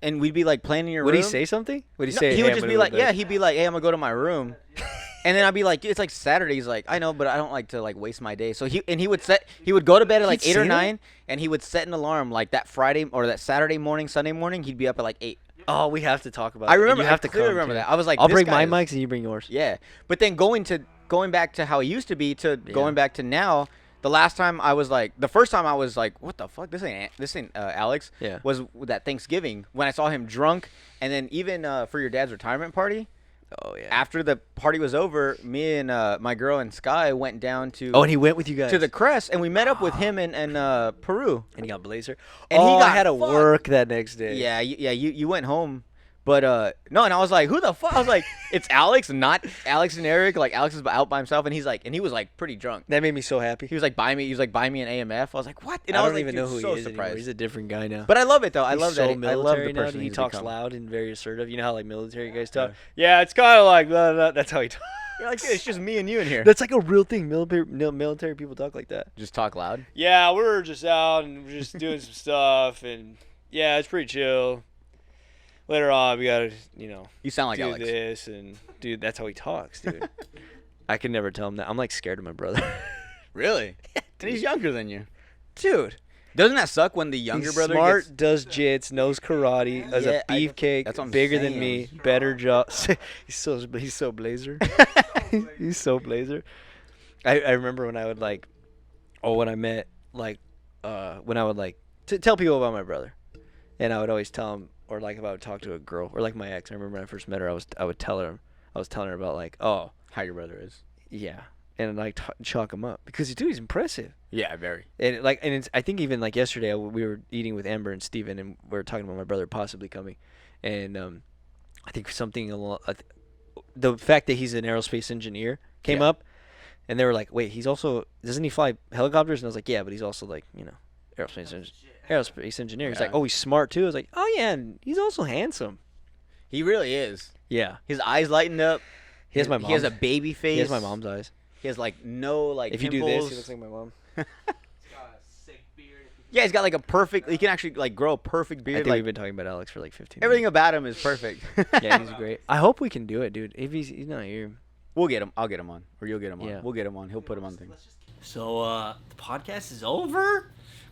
Speaker 2: we'd be, like, playing in your room.
Speaker 1: Would he say something? Would he say,
Speaker 2: he would just be like, he'd be like, hey, I'm going to go to my room. And then I'd be like, it's like Saturday. He's like, I know, but I don't like to like waste my day. So he would go to bed at like 8 or 9, and he would set an alarm like that Friday or that Saturday morning, Sunday morning. He'd be up at like 8.
Speaker 1: Oh, we have to talk about.
Speaker 2: I remember.
Speaker 1: You have to
Speaker 2: clearly remember that. I was like,
Speaker 1: I'll bring my mics and you bring yours.
Speaker 2: Yeah, but then going back to how it used to be to going back to now. The first time I was like, what the fuck? This ain't Alex.
Speaker 1: Yeah.
Speaker 2: Was that Thanksgiving when I saw him drunk, and then even for your dad's retirement party.
Speaker 1: Oh yeah.
Speaker 2: After the party was over, me and my girl and Sky went down to.
Speaker 1: Oh, and he went with you guys
Speaker 2: to the Crest, and we met up with him in Peru.
Speaker 1: And he got blazer.
Speaker 2: And he
Speaker 1: had to work that next day.
Speaker 2: Yeah, you went home, but no, and I was like, who the fuck? I was like, it's Alex, not Alex and Eric. Like Alex is out by himself, and he was like pretty drunk.
Speaker 1: That made me so happy.
Speaker 2: He was like, buy me an AMF. I was like, what? And
Speaker 1: I
Speaker 2: was
Speaker 1: don't
Speaker 2: like,
Speaker 1: even know who
Speaker 2: so
Speaker 1: he is
Speaker 2: surprised.
Speaker 1: anymore. He's a different guy now.
Speaker 2: But I love it though. I
Speaker 1: He's
Speaker 2: love
Speaker 1: so
Speaker 2: that. I love the
Speaker 1: now,
Speaker 2: person
Speaker 1: he
Speaker 2: he's
Speaker 1: talks
Speaker 2: become.
Speaker 1: loud and very assertive. You know how like military guys talk? Yeah, it's kind of like blah, blah. That's how he talks.
Speaker 2: You're like, it's just me and you in here.
Speaker 1: That's like a real thing. Military people talk like that.
Speaker 2: Just talk loud.
Speaker 1: Yeah, we're just out and we're just doing some stuff, and yeah, it's pretty chill. Later on, we gotta,
Speaker 2: You sound like
Speaker 1: do
Speaker 2: Alex.
Speaker 1: this, and dude, that's how he talks, dude. I can never tell him that. I'm like scared of my brother.
Speaker 2: Really? And he's younger than you,
Speaker 1: dude.
Speaker 2: Doesn't that suck when the younger
Speaker 1: He's
Speaker 2: brother
Speaker 1: smart,
Speaker 2: gets...
Speaker 1: does jits, knows karate, has a beefcake,
Speaker 2: that's what I'm
Speaker 1: bigger
Speaker 2: saying.
Speaker 1: than me, better job. he's so blazer. He's so blazer. I remember when I would when I met when I would to tell people about my brother, and I would always tell him, or like if I would talk to a girl or like my ex. I remember when I first met her, I was telling her about
Speaker 2: how your brother is.
Speaker 1: Yeah, and chalk him up because dude, he's impressive.
Speaker 2: Yeah, very.
Speaker 1: And I think even like yesterday we were eating with Amber and Steven, and we were talking about my brother possibly coming, and I think something along the fact that he's an aerospace engineer came up, and they were like, wait, doesn't he fly helicopters? And I was like, yeah, but he's also aerospace engineer. He's like, oh, he's smart too. I was like, oh yeah, and he's also handsome.
Speaker 2: He really is.
Speaker 1: Yeah,
Speaker 2: his eyes lightened up.
Speaker 1: He has
Speaker 2: He has a baby face.
Speaker 1: He has my mom's eyes.
Speaker 2: He has no
Speaker 1: if
Speaker 2: pimples.
Speaker 1: you do this, he looks like my mom.
Speaker 3: He's got a sick beard.
Speaker 2: Yeah, he's got a perfect. He can actually grow a perfect beard.
Speaker 1: I think we've been talking about Alex for 15
Speaker 2: everything
Speaker 1: minutes.
Speaker 2: about him is perfect.
Speaker 1: Yeah, he's great. I hope we can do it, dude. If he's not here,
Speaker 2: we'll get him. I'll get him on, or you'll get him on.
Speaker 1: Yeah.
Speaker 2: We'll get him on. He'll put him on things.
Speaker 1: So the podcast is over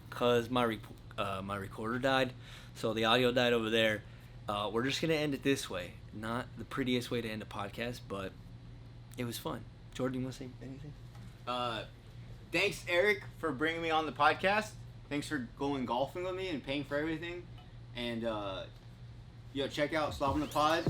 Speaker 1: because my recorder died, so the audio died over there. We're just gonna end it this way. Not the prettiest way to end a podcast, but it was fun. Jordy, you want to say anything?
Speaker 2: Thanks, Eric, for bringing me on the podcast. Thanks for going golfing with me and paying for everything. And check out Slob on the Pod.